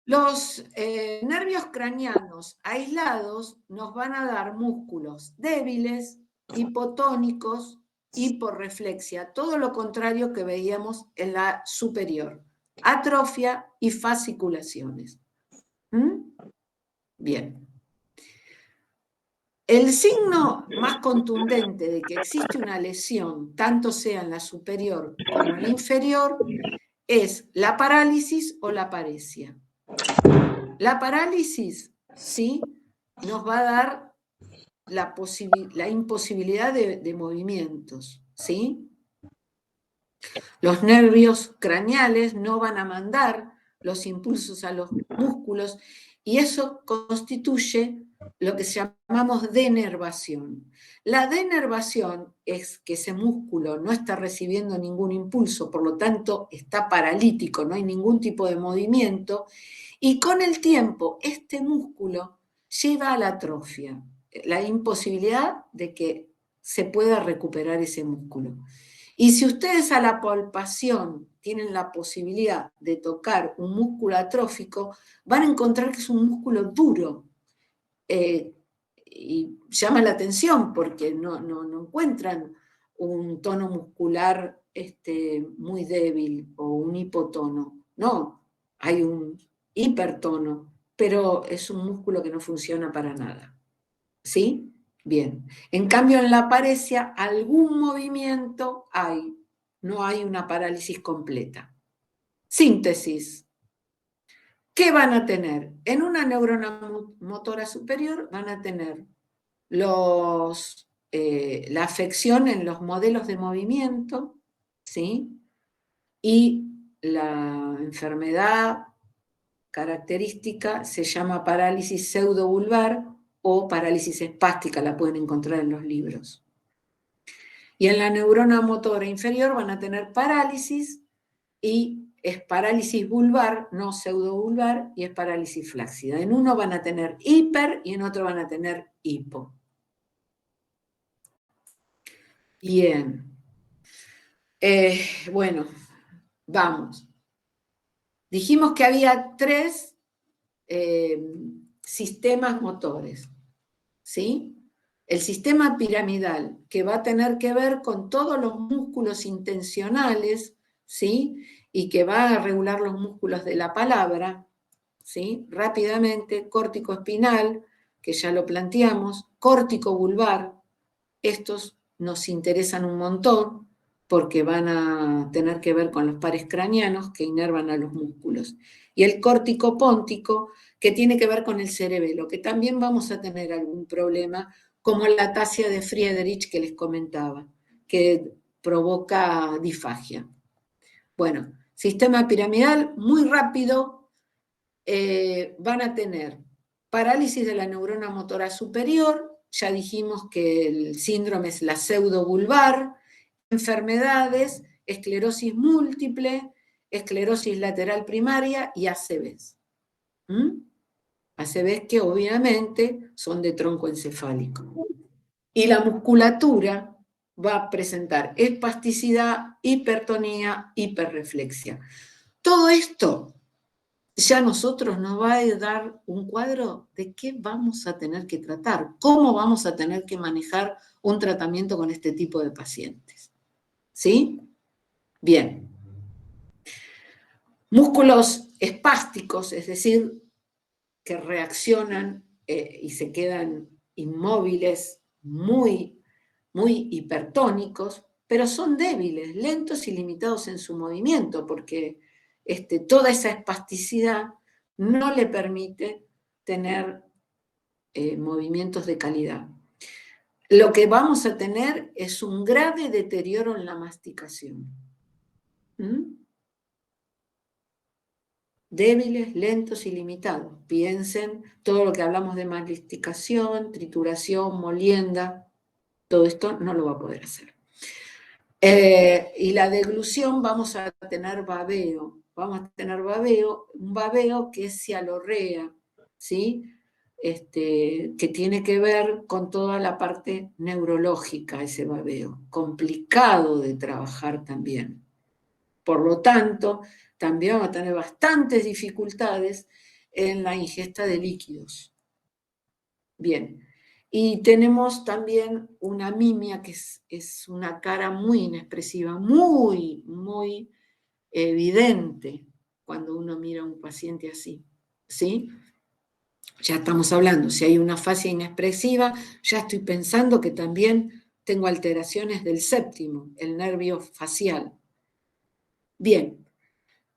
[SPEAKER 1] Los nervios craneanos aislados nos van a dar músculos débiles, hipotónicos, hiporreflexia, todo lo contrario que veíamos en la superior, atrofia y fasciculaciones. ¿Mm? Bien. El signo más contundente de que existe una lesión, tanto sea en la superior como en la inferior, es la parálisis o la paresia. La parálisis, ¿sí?, nos va a dar la imposibilidad de movimientos, ¿sí? Los nervios craneales no van a mandar los impulsos a los músculos y eso constituye lo que llamamos denervación. La denervación es que ese músculo no está recibiendo ningún impulso, por lo tanto está paralítico, no hay ningún tipo de movimiento, y con el tiempo este músculo lleva a la atrofia, la imposibilidad de que se pueda recuperar ese músculo. Y si ustedes a la palpación tienen la posibilidad de tocar un músculo atrófico, van a encontrar que es un músculo duro. Y llama la atención porque no encuentran un tono muscular muy débil o un hipotono. No, hay un hipertono, pero es un músculo que no funciona para nada. ¿Sí? Bien. En cambio, en la paresia, algún movimiento hay. No hay una parálisis completa. Síntesis. ¿Qué van a tener? En una neurona motora superior van a tener la afección en los modelos de movimiento, ¿sí? Y la enfermedad característica se llama parálisis pseudovulvar o parálisis espástica, la pueden encontrar en los libros. Y en la neurona motora inferior van a tener parálisis, y es parálisis vulvar, no pseudovulvar, y es parálisis flácida. En uno van a tener hiper y en otro van a tener hipo. Bien. Bueno, vamos. Dijimos que había 3 sistemas motores, ¿sí? El sistema piramidal, que va a tener que ver con todos los músculos intencionales, ¿sí? Y que va a regular los músculos de la palabra, ¿sí? Rápidamente, córtico espinal, que ya lo planteamos, córtico vulvar, estos nos interesan un montón porque van a tener que ver con los pares craneanos que inervan a los músculos. Y el córtico póntico, que tiene que ver con el cerebelo, que también vamos a tener algún problema, como la ataxia de Friedrich que les comentaba, que provoca disfagia. Bueno, sistema piramidal, muy rápido, van a tener parálisis de la neurona motora superior, ya dijimos que el síndrome es la pseudovulvar, enfermedades, esclerosis múltiple, esclerosis lateral primaria y ACVs. ACVs que obviamente son de tronco encefálico. Y la musculatura va a presentar espasticidad, hipertonía, hiperreflexia. Todo esto ya nosotros nos va a dar un cuadro de qué vamos a tener que tratar, cómo vamos a tener que manejar un tratamiento con este tipo de pacientes. ¿Sí? Bien. Músculos espásticos, es decir, que reaccionan y se quedan inmóviles, muy hipertónicos, pero son débiles, lentos y limitados en su movimiento, porque toda esa espasticidad no le permite tener movimientos de calidad. Lo que vamos a tener es un grave deterioro en la masticación. Débiles, lentos y limitados. Piensen todo lo que hablamos de masticación, trituración, molienda, todo esto no lo va a poder hacer. Y la deglución vamos a tener babeo. Vamos a tener babeo, un babeo que es cialorrea, ¿sí? Que tiene que ver con toda la parte neurológica, ese babeo. Complicado de trabajar también. Por lo tanto, también vamos a tener bastantes dificultades en la ingesta de líquidos. Bien. Y tenemos también una mimia, que es una cara muy inexpresiva, muy evidente cuando uno mira a un paciente así, ¿sí? Ya estamos hablando, si hay una fascia inexpresiva, ya estoy pensando que también tengo alteraciones del séptimo, el nervio facial. Bien,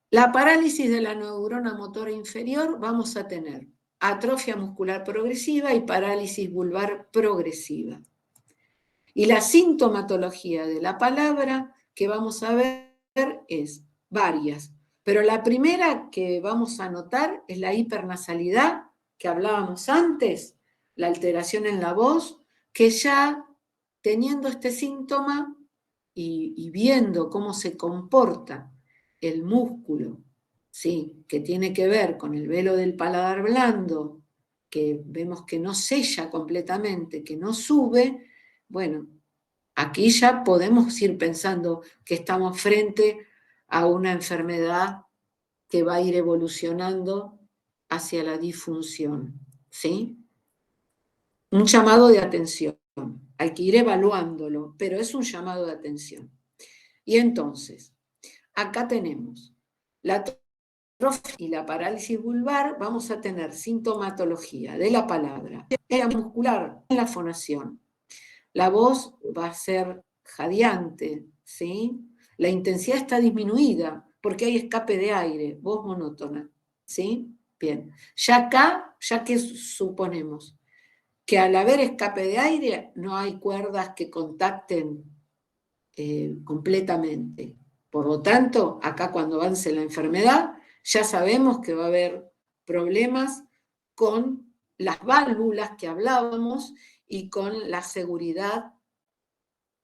[SPEAKER 1] la parálisis de la neurona motora inferior vamos a tener atrofia muscular progresiva y parálisis vulvar progresiva. Y la sintomatología de la palabra que vamos a ver es varias, pero la primera que vamos a notar es la hipernasalidad que hablábamos antes, la alteración en la voz, que ya teniendo este síntoma y viendo cómo se comporta el músculo, ¿sí? Que tiene que ver con el velo del paladar blando, que vemos que no sella completamente, que no sube, bueno, aquí ya podemos ir pensando que estamos frente a una enfermedad que va a ir evolucionando hacia la disfunción, ¿sí? Un llamado de atención, hay que ir evaluándolo, pero es un llamado de atención. Y entonces, acá tenemos la y la parálisis vulvar, vamos a tener sintomatología de la palabra, muscular, en la fonación. La voz va a ser jadeante, ¿sí? La intensidad está disminuida porque hay escape de aire, voz monótona, ¿sí? Bien. Ya acá, ya que suponemos que al haber escape de aire no hay cuerdas que contacten completamente. Por lo tanto, acá cuando avance la enfermedad, ya sabemos que va a haber problemas con las válvulas que hablábamos y con la seguridad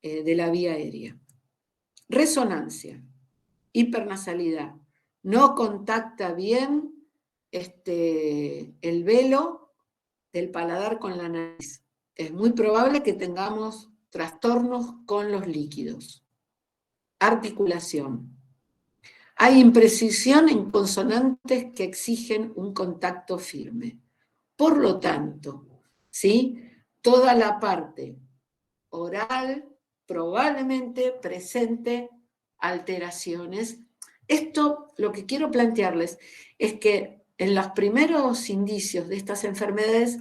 [SPEAKER 1] de la vía aérea. Resonancia, hipernasalidad. No contacta bien el velo del paladar con la nariz. Es muy probable que tengamos trastornos con los líquidos. Articulación. Hay imprecisión en consonantes que exigen un contacto firme. Por lo tanto, ¿sí? Toda la parte oral probablemente presente alteraciones. Esto, lo que quiero plantearles es que en los primeros indicios de estas enfermedades,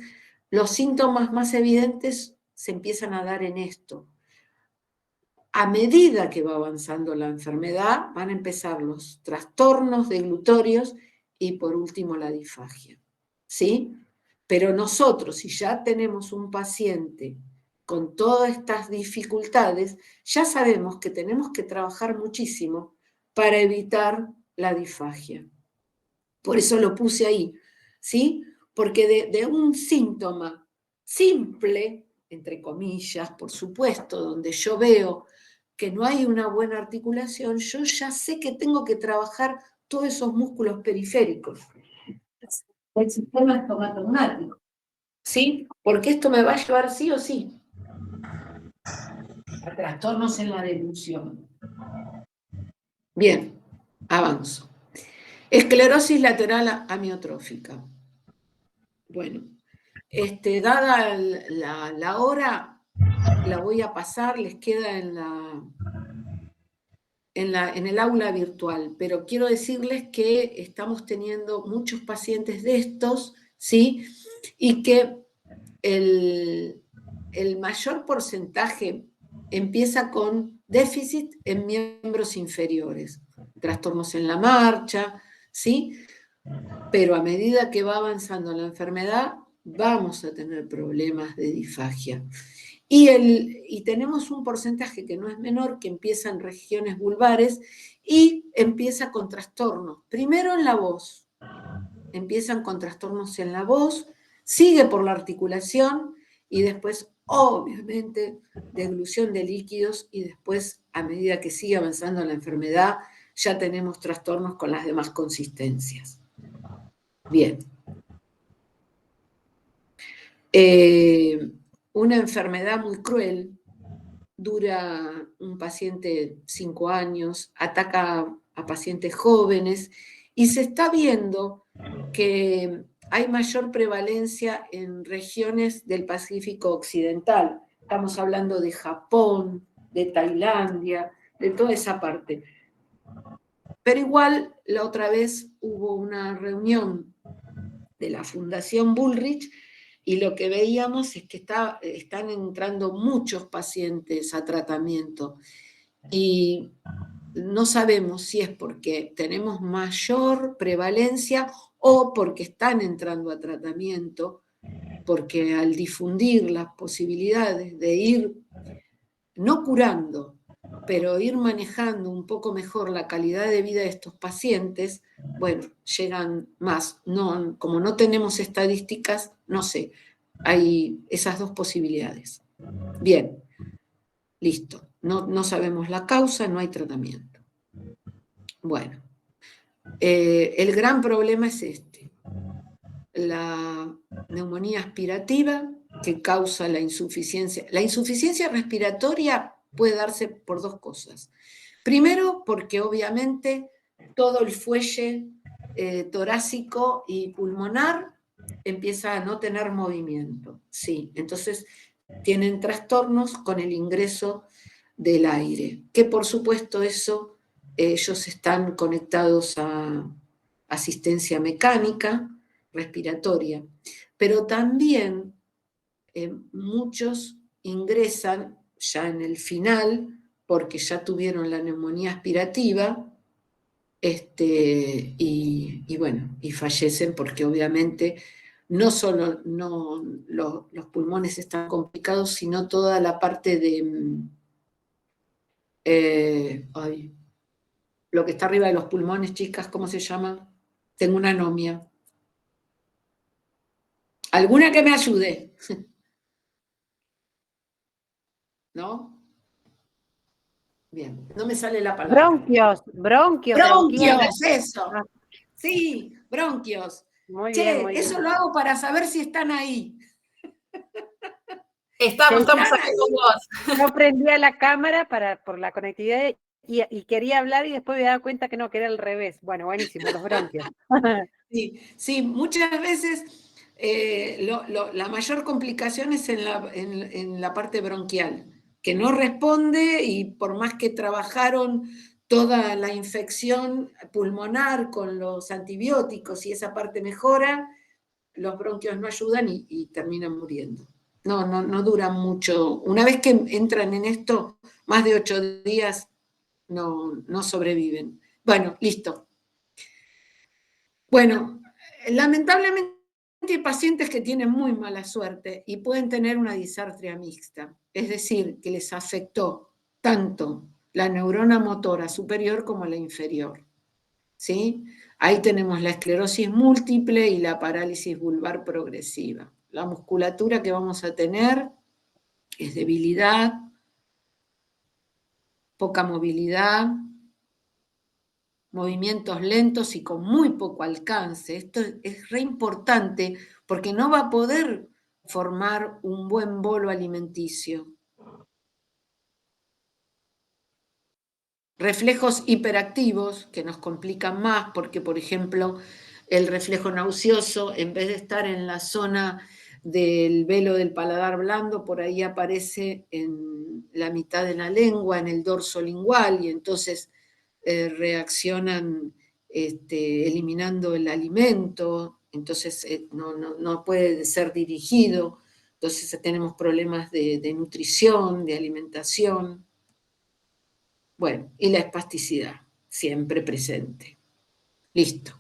[SPEAKER 1] los síntomas más evidentes se empiezan a dar en esto. A medida que va avanzando la enfermedad, van a empezar los trastornos deglutorios y por último la disfagia, ¿sí? Pero nosotros, si ya tenemos un paciente con todas estas dificultades, ya sabemos que tenemos que trabajar muchísimo para evitar la disfagia. Por eso lo puse ahí, ¿sí? Porque de un síntoma simple, entre comillas, por supuesto, donde yo veo que no hay una buena articulación, yo ya sé que tengo que trabajar todos esos músculos periféricos. El sistema estomatognático, ¿sí? Porque esto me va a llevar sí o sí a trastornos en la deglución. Bien, avanzo. Esclerosis lateral amiotrófica. Bueno, dada la hora, la voy a pasar, les queda en el aula virtual, pero quiero decirles que estamos teniendo muchos pacientes de estos, ¿sí? Y que el mayor porcentaje empieza con déficit en miembros inferiores, trastornos en la marcha, ¿sí? Pero a medida que va avanzando la enfermedad, vamos a tener problemas de disfagia. Y tenemos un porcentaje que no es menor, que empieza en regiones vulvares y empieza con trastornos. Primero en la voz, empiezan con trastornos en la voz, sigue por la articulación y después, obviamente, deglución de líquidos y después, a medida que sigue avanzando la enfermedad, ya tenemos trastornos con las demás consistencias. Bien. Una enfermedad muy cruel, dura un paciente 5 años, ataca a pacientes jóvenes y se está viendo que hay mayor prevalencia en regiones del Pacífico Occidental. Estamos hablando de Japón, de Tailandia, de toda esa parte. Pero igual, la otra vez hubo una reunión de la Fundación Bullrich y lo que veíamos es que están entrando muchos pacientes a tratamiento y no sabemos si es porque tenemos mayor prevalencia o porque están entrando a tratamiento, porque al difundir las posibilidades de ir, no curando, pero ir manejando un poco mejor la calidad de vida de estos pacientes, bueno, llegan más. No, como no tenemos estadísticas, no sé, hay esas dos posibilidades. Bien, listo. No sabemos la causa, no hay tratamiento. Bueno, el gran problema es la neumonía aspirativa que causa la insuficiencia. La insuficiencia respiratoria puede darse por dos cosas. Primero, porque obviamente todo el fuelle torácico y pulmonar empieza a no tener movimiento. Sí, entonces tienen trastornos con el ingreso del aire, que por supuesto eso, ellos están conectados a asistencia mecánica, respiratoria, pero también muchos ingresan ya en el final, porque ya tuvieron la neumonía aspirativa, y bueno, y fallecen porque obviamente no solo los pulmones están complicados, sino toda la parte de lo que está arriba de los pulmones, chicas, ¿cómo se llama? Tengo una anomia. ¿Alguna que me ayude? ¿No? Bien, no me sale la palabra.
[SPEAKER 5] Bronquios, bronquios.
[SPEAKER 1] Bronquios, eso.
[SPEAKER 5] Ah.
[SPEAKER 1] Sí, bronquios.
[SPEAKER 5] Muy
[SPEAKER 1] Che,
[SPEAKER 5] bien, muy
[SPEAKER 1] eso
[SPEAKER 5] bien.
[SPEAKER 1] lo hago para saber si están ahí.
[SPEAKER 6] Estamos
[SPEAKER 1] ¿Están
[SPEAKER 6] acá
[SPEAKER 1] ahí?
[SPEAKER 6] con vos.
[SPEAKER 5] Yo prendía la cámara por la conectividad y quería hablar y después me daba cuenta que no, que era al revés. Bueno, buenísimo, los bronquios.
[SPEAKER 1] Sí, sí, muchas veces la mayor complicación es en la parte bronquial, que no responde y por más que trabajaron toda la infección pulmonar con los antibióticos y esa parte mejora, los bronquios no ayudan y terminan muriendo. No duran mucho. Una vez que entran en esto, más de 8 días no sobreviven. Bueno, listo. Bueno, lamentablemente hay pacientes que tienen muy mala suerte y pueden tener una disartria mixta, es decir, que les afectó tanto la neurona motora superior como la inferior. ¿Sí? Ahí tenemos la esclerosis múltiple y la parálisis vulvar progresiva. La musculatura que vamos a tener es debilidad, poca movilidad, movimientos lentos y con muy poco alcance. Esto es re importante porque no va a poder formar un buen bolo alimenticio. Reflejos hiperactivos que nos complican más porque, por ejemplo, el reflejo nauseoso, en vez de estar en la zona del velo del paladar blando, por ahí aparece en la mitad de la lengua, en el dorso lingual, y entonces reaccionan eliminando el alimento, entonces no puede ser dirigido, entonces tenemos problemas de nutrición, de alimentación. Bueno, y la espasticidad, siempre presente. Listo.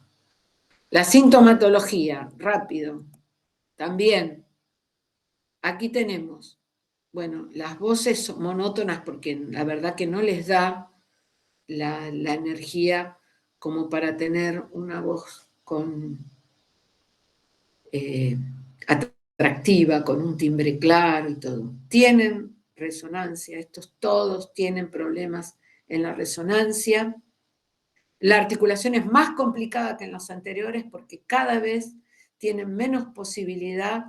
[SPEAKER 1] La sintomatología, rápido. También, aquí tenemos, bueno, las voces son monótonas porque la verdad que no les da la energía como para tener una voz atractiva, con un timbre claro y todo. Tienen resonancia, estos todos tienen problemas en la resonancia. La articulación es más complicada que en los anteriores porque cada vez tienen menos posibilidad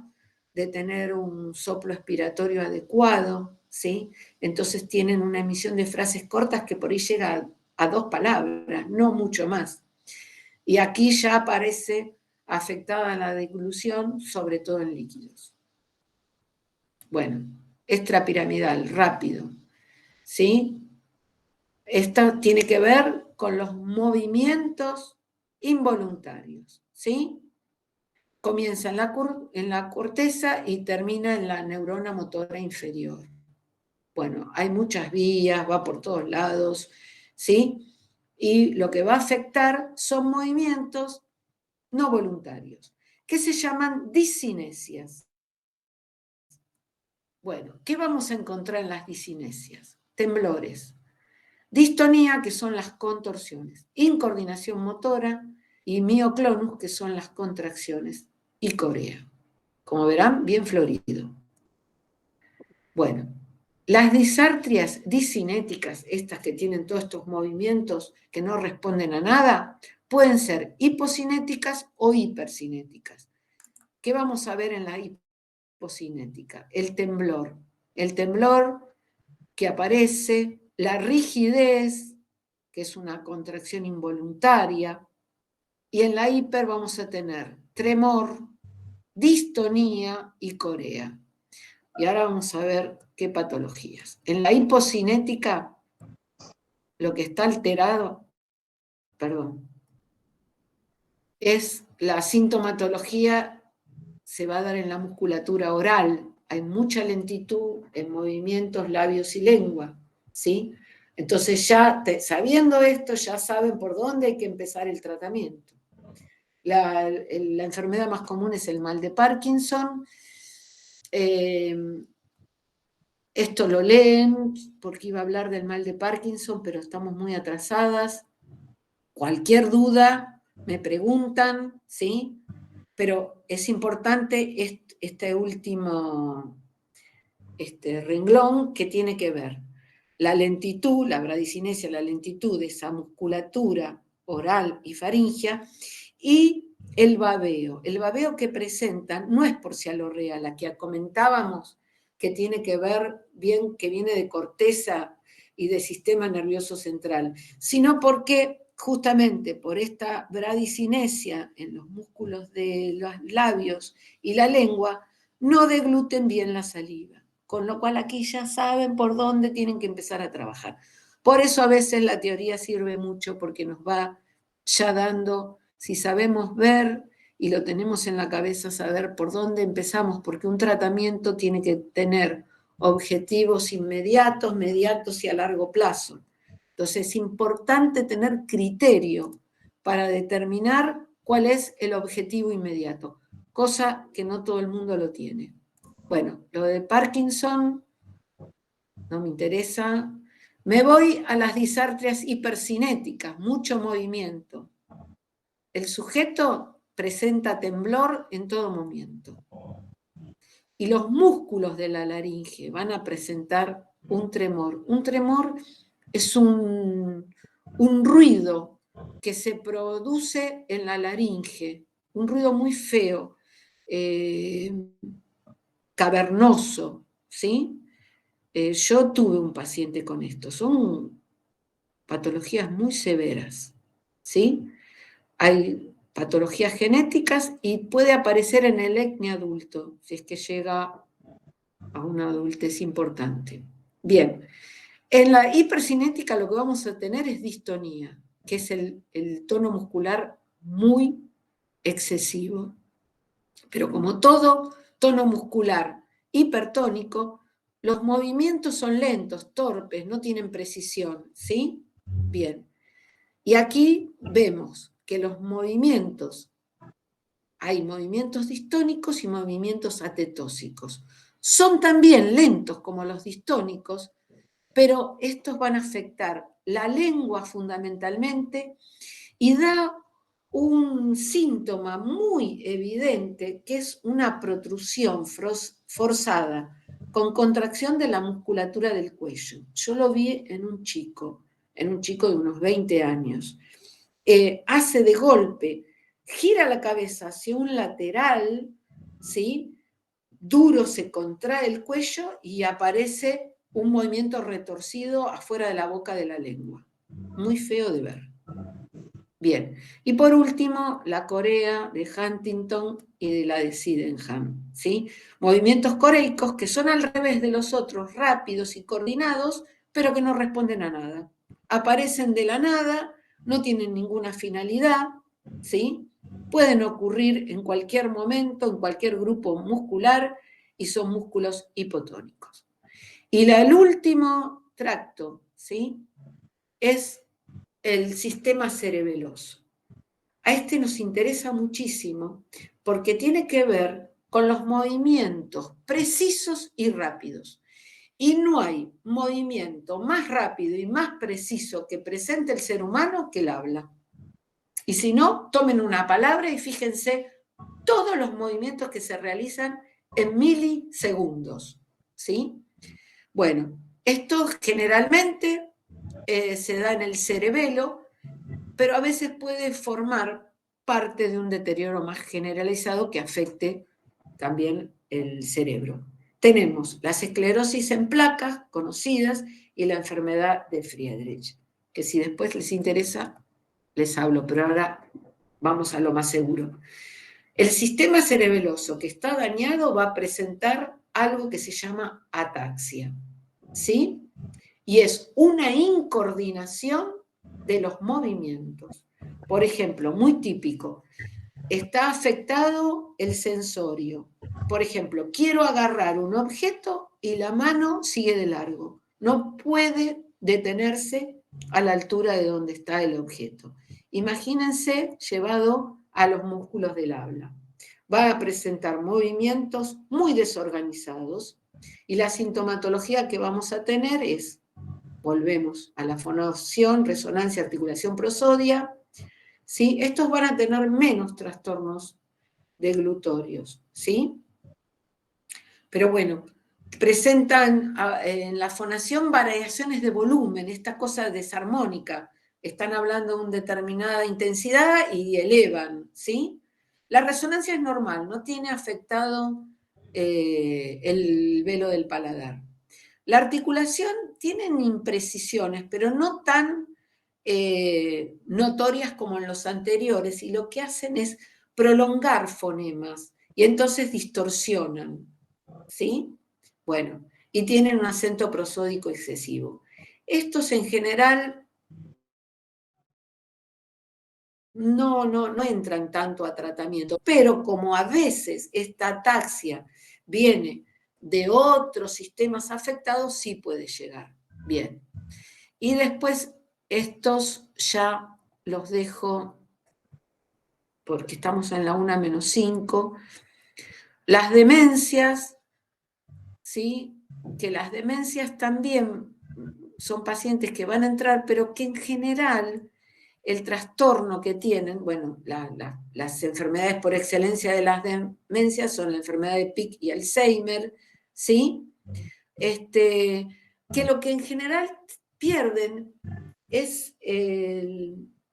[SPEAKER 1] de tener un soplo expiratorio adecuado, ¿sí? Entonces tienen una emisión de frases cortas que por ahí llega a 2 palabras, no mucho más. Y aquí ya aparece afectada la deglución, sobre todo en líquidos. Bueno, extrapiramidal, rápido, ¿sí? Esto tiene que ver con los movimientos involuntarios, ¿sí? Comienza en la corteza y termina en la neurona motora inferior. Bueno, hay muchas vías, va por todos lados, ¿sí? Y lo que va a afectar son movimientos no voluntarios, que se llaman discinesias. Bueno, ¿qué vamos a encontrar en las discinesias? Temblores. Distonía, que son las contorsiones. Incoordinación motora y mioclonus, que son las contracciones. Y corea. Como verán, bien florido. Bueno, las disartrias discinéticas, estas que tienen todos estos movimientos que no responden a nada, pueden ser hipocinéticas o hipercinéticas. ¿Qué vamos a ver en la hipocinética? El temblor. El temblor que aparece, la rigidez, que es una contracción involuntaria, y en la hiper vamos a tener tremor, distonía y corea. Y ahora vamos a ver qué patologías. En la hipocinética, lo que está alterado, perdón, la sintomatología se va a dar en la musculatura oral. Hay mucha lentitud en movimientos, labios y lengua, ¿sí? Entonces ya sabiendo esto, ya saben por dónde hay que empezar el tratamiento. La enfermedad más común es el mal de Parkinson. Esto lo leen porque iba a hablar del mal de Parkinson, pero estamos muy atrasadas. Cualquier duda, me preguntan, ¿sí? Pero es importante este último renglón que tiene que ver la lentitud, la bradicinesia, la lentitud de esa musculatura oral y faríngea, y el babeo. El babeo que presentan no es porcialorrea, la que comentábamos, que tiene que ver bien, que viene de corteza y de sistema nervioso central, sino porque justamente por esta bradicinesia en los músculos de los labios y la lengua, no degluten bien la saliva, con lo cual aquí ya saben por dónde tienen que empezar a trabajar. Por eso a veces la teoría sirve mucho porque nos va ya dando, si sabemos ver y lo tenemos en la cabeza, saber por dónde empezamos, porque un tratamiento tiene que tener objetivos inmediatos, mediatos y a largo plazo. Entonces es importante tener criterio para determinar cuál es el objetivo inmediato, cosa que no todo el mundo lo tiene. Bueno, lo de Parkinson no me interesa. Me voy a las disartrias hipercinéticas, mucho movimiento. El sujeto presenta temblor en todo momento. Y los músculos de la laringe van a presentar un tremor. Un tremor es un ruido que se produce en la laringe, un ruido muy feo, cavernoso, ¿sí? Yo tuve un paciente con esto, son patologías muy severas, ¿sí? Hay patologías genéticas y puede aparecer en el ECNE adulto, si es que llega a una adultez importante. Bien, en la hipercinética lo que vamos a tener es distonía, que es el tono muscular muy excesivo. Pero como todo tono muscular hipertónico, los movimientos son lentos, torpes, no tienen precisión, ¿sí? Bien. Y aquí vemos que los movimientos, hay movimientos distónicos y movimientos atetósicos. Son también lentos como los distónicos, pero estos van a afectar la lengua fundamentalmente y da un síntoma muy evidente que es una protrusión forzada con contracción de la musculatura del cuello. Yo lo vi en un chico de unos 20 años. Hace de golpe, gira la cabeza hacia un lateral, ¿sí? Duro, se contrae el cuello y aparece un movimiento retorcido afuera de la boca de la lengua. Muy feo de ver. Bien, y por último, la corea de Huntington y de la de Sydenham, ¿sí? Movimientos coreicos que son al revés de los otros, rápidos y coordinados, pero que no responden a nada. Aparecen de la nada, no tienen ninguna finalidad, ¿sí? Pueden ocurrir en cualquier momento, en cualquier grupo muscular, y son músculos hipotónicos. Y el último tracto, ¿sí? Es el sistema cerebeloso. A este nos interesa muchísimo porque tiene que ver con los movimientos precisos y rápidos. Y no hay movimiento más rápido y más preciso que presente el ser humano que el habla. Y si no, tomen una palabra y fíjense todos los movimientos que se realizan en milisegundos, ¿sí? Bueno, esto generalmente se da en el cerebelo, pero a veces puede formar parte de un deterioro más generalizado que afecte también el cerebro. Tenemos las esclerosis en placas conocidas y la enfermedad de Friedreich, que si después les interesa, les hablo, pero ahora vamos a lo más seguro. El sistema cerebeloso que está dañado va a presentar algo que se llama ataxia, ¿sí? Y es una incoordinación de los movimientos. Por ejemplo, muy típico, está afectado el sensorio. Por ejemplo, quiero agarrar un objeto y la mano sigue de largo. No puede detenerse a la altura de donde está el objeto. Imagínense llevado a los músculos del habla. Va a presentar movimientos muy desorganizados y la sintomatología que vamos a tener es, volvemos a la fonación, resonancia, articulación prosodia, ¿sí? Estos van a tener menos trastornos deglutorios, ¿sí? Pero bueno, presentan en la fonación variaciones de volumen, esta cosa desarmónica. Están hablando de una determinada intensidad y elevan, ¿sí? La resonancia es normal, no tiene afectado el velo del paladar. La articulación tienen imprecisiones, pero no tan notorias como en los anteriores, y lo que hacen es prolongar fonemas, y entonces distorsionan, ¿sí? Bueno, y tienen un acento prosódico excesivo. Estos en general no entran tanto a tratamiento, pero como a veces esta ataxia viene de otros sistemas afectados, sí puede llegar. Bien. Y después estos ya los dejo porque estamos en la 1-5. Las demencias, ¿sí? Que las demencias también son pacientes que van a entrar, pero que en general el trastorno que tienen, bueno, las enfermedades por excelencia de las demencias son la enfermedad de Pick y Alzheimer, ¿sí? Que lo que en general pierden es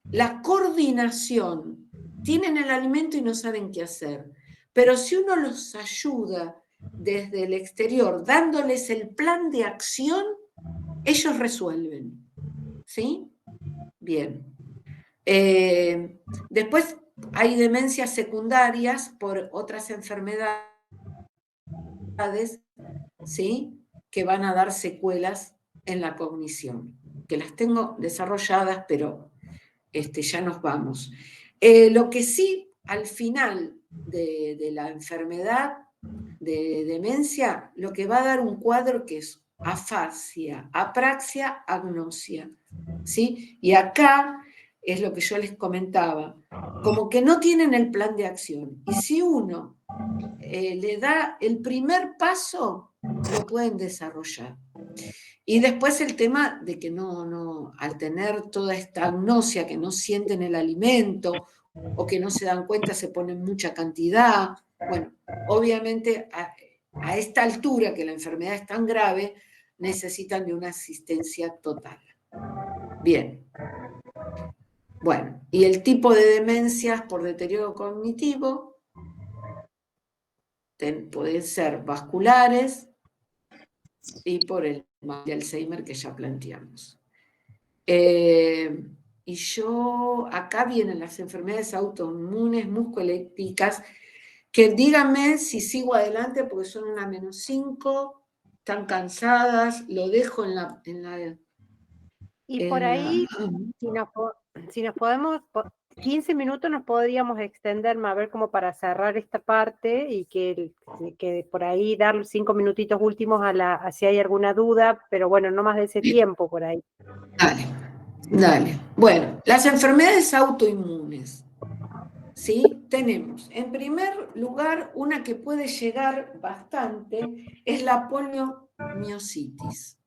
[SPEAKER 1] la coordinación. Tienen el alimento y no saben qué hacer. Pero si uno los ayuda desde el exterior, dándoles el plan de acción, ellos resuelven. ¿Sí? Bien. Después hay demencias secundarias por otras enfermedades, ¿sí? Que van a dar secuelas en la cognición, que las tengo desarrolladas, pero ya nos vamos. Lo que sí, al final de la enfermedad de demencia, lo que va a dar un cuadro que es afasia, apraxia, agnosia, ¿sí? Y acá es lo que yo les comentaba, como que no tienen el plan de acción. Y si uno le da el primer paso, lo pueden desarrollar. Y después el tema de que al tener toda esta agnosia, que no sienten el alimento o que no se dan cuenta, se ponen mucha cantidad. Bueno, obviamente a esta altura que la enfermedad es tan grave, necesitan de una asistencia total. Bien. Bueno, y el tipo de demencias por deterioro cognitivo pueden ser vasculares y por el mal de Alzheimer que ya planteamos. Y acá vienen las enfermedades autoinmunes musculolépticas, que díganme si sigo adelante porque son 1-5, están cansadas, lo dejo en la...
[SPEAKER 5] Y por ahí, si nos podemos, 15 minutos nos podríamos extender, a ver, como para cerrar esta parte y que por ahí dar 5 minutitos últimos si hay alguna duda, pero bueno, no más de ese tiempo por ahí.
[SPEAKER 1] Dale. Bueno, las enfermedades autoinmunes, ¿sí? Tenemos, en primer lugar, una que puede llegar bastante, es la poliomiositis.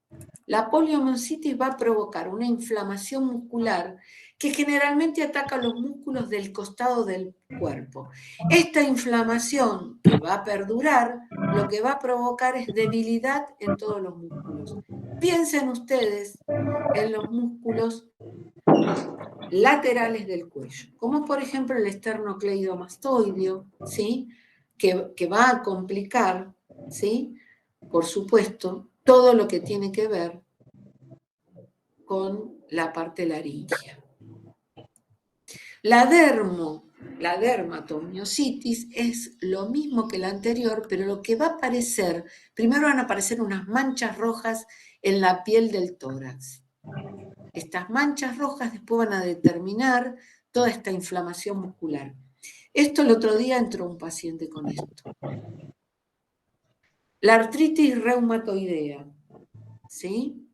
[SPEAKER 1] La poliomiositis va a provocar una inflamación muscular que generalmente ataca los músculos del costado del cuerpo. Esta inflamación que va a perdurar, lo que va a provocar es debilidad en todos los músculos. Piensen ustedes en los músculos laterales del cuello, como por ejemplo el esternocleidomastoideo, ¿sí? Que va a complicar, ¿sí? Por supuesto, todo lo que tiene que ver con la parte laríngea. La dermatomiositis es lo mismo que la anterior, pero lo que va a aparecer, primero van a aparecer unas manchas rojas en la piel del tórax. Estas manchas rojas después van a determinar toda esta inflamación muscular. Esto el otro día entró un paciente con esto. La artritis reumatoidea, ¿sí?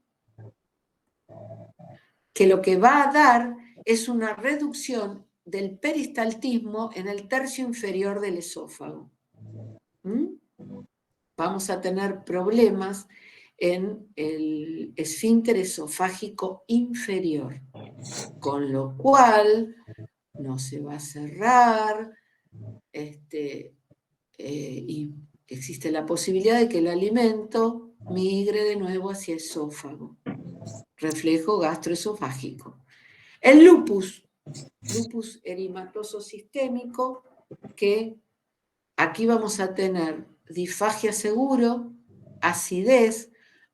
[SPEAKER 1] Que lo que va a dar es una reducción del peristaltismo en el tercio inferior del esófago. Vamos a tener problemas en el esfínter esofágico inferior, con lo cual no se va a cerrar, y existe la posibilidad de que el alimento migre de nuevo hacia esófago, reflejo gastroesofágico. El lupus eritematoso sistémico, que aquí vamos a tener disfagia seguro, acidez,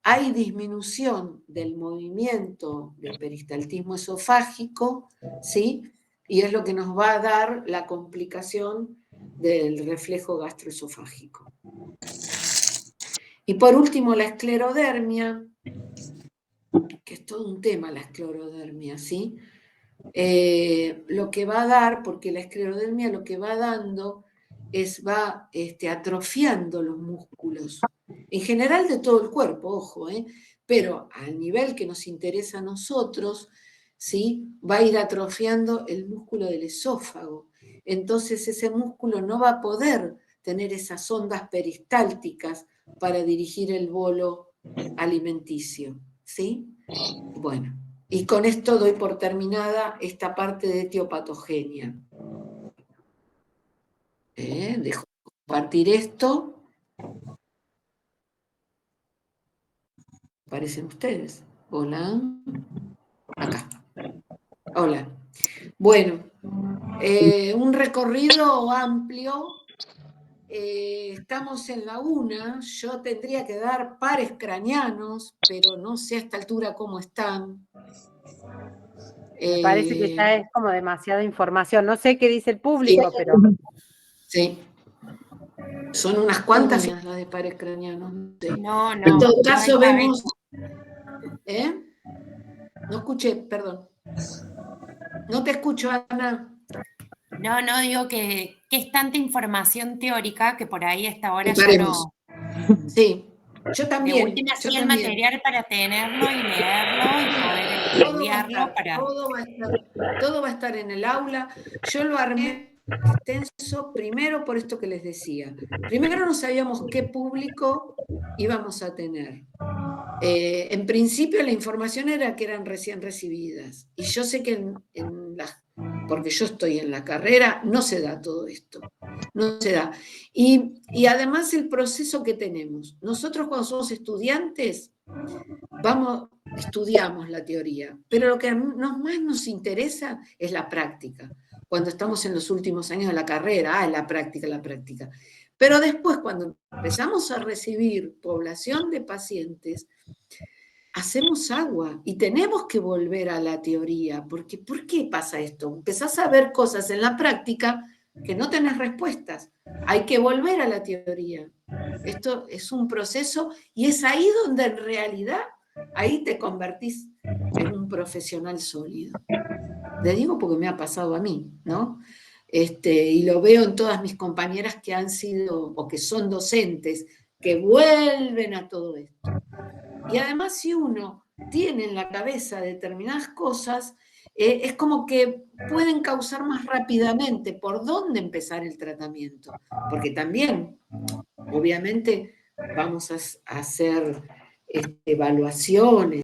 [SPEAKER 1] hay disminución del movimiento del peristaltismo esofágico, ¿sí? Y es lo que nos va a dar la complicación del reflejo gastroesofágico. Y por último, la esclerodermia, que es todo un tema la esclerodermia, ¿sí? Lo que va a dar, porque la esclerodermia lo que va dando va atrofiando los músculos, en general de todo el cuerpo, ojo, pero al nivel que nos interesa a nosotros, ¿sí? Va a ir atrofiando el músculo del esófago. Entonces ese músculo no va a poder tener esas ondas peristálticas para dirigir el bolo alimenticio, ¿sí? Bueno, y con esto doy por terminada esta parte de etiopatogenia. Dejo de compartir esto. ¿Aparecen ustedes? Hola. Acá. Hola. Bueno, un recorrido amplio. Estamos en la 1. Yo tendría que dar pares craneanos, pero no sé a esta altura cómo están.
[SPEAKER 5] Me parece que ya es como demasiada información. No sé qué dice el público,
[SPEAKER 1] Sí.
[SPEAKER 5] pero...
[SPEAKER 1] Sí. Son unas cuantas las de pares craneanos. No sé.
[SPEAKER 3] No,
[SPEAKER 1] En todo caso
[SPEAKER 3] no
[SPEAKER 1] vemos... No escuché, perdón. No te escucho, Ana.
[SPEAKER 6] No, digo que es tanta información teórica que por ahí a esta hora ya
[SPEAKER 1] Paremos.
[SPEAKER 6] no...
[SPEAKER 1] Sí, yo
[SPEAKER 6] De
[SPEAKER 1] también.
[SPEAKER 6] última
[SPEAKER 1] yo
[SPEAKER 6] sí el
[SPEAKER 1] también.
[SPEAKER 6] material para tenerlo y leerlo y poder estudiarlo para...
[SPEAKER 1] Todo va a estar en el aula. Yo lo armé extenso primero por esto que les decía. Primero no sabíamos qué público íbamos a tener. En principio la información era que eran recién recibidas. Y yo sé que porque yo estoy en la carrera, no se da todo esto. No se da. Y además el proceso que tenemos. Nosotros cuando somos estudiantes, estudiamos la teoría, pero lo que más nos interesa es la práctica. Cuando estamos en los últimos años de la carrera, la práctica. Pero después, cuando empezamos a recibir población de pacientes, hacemos agua y tenemos que volver a la teoría, porque ¿por qué pasa esto? Empezás a ver cosas en la práctica que no tenés respuestas. Hay que volver a la teoría. Esto es un proceso y es ahí donde en realidad ahí te convertís en un profesional sólido. Le digo porque me ha pasado a mí, ¿no? Y lo veo en todas mis compañeras que han sido o que son docentes, que vuelven a todo esto. Y además si uno tiene en la cabeza determinadas cosas, es como que pueden causar más rápidamente por dónde empezar el tratamiento. Porque también, obviamente, vamos a hacer evaluaciones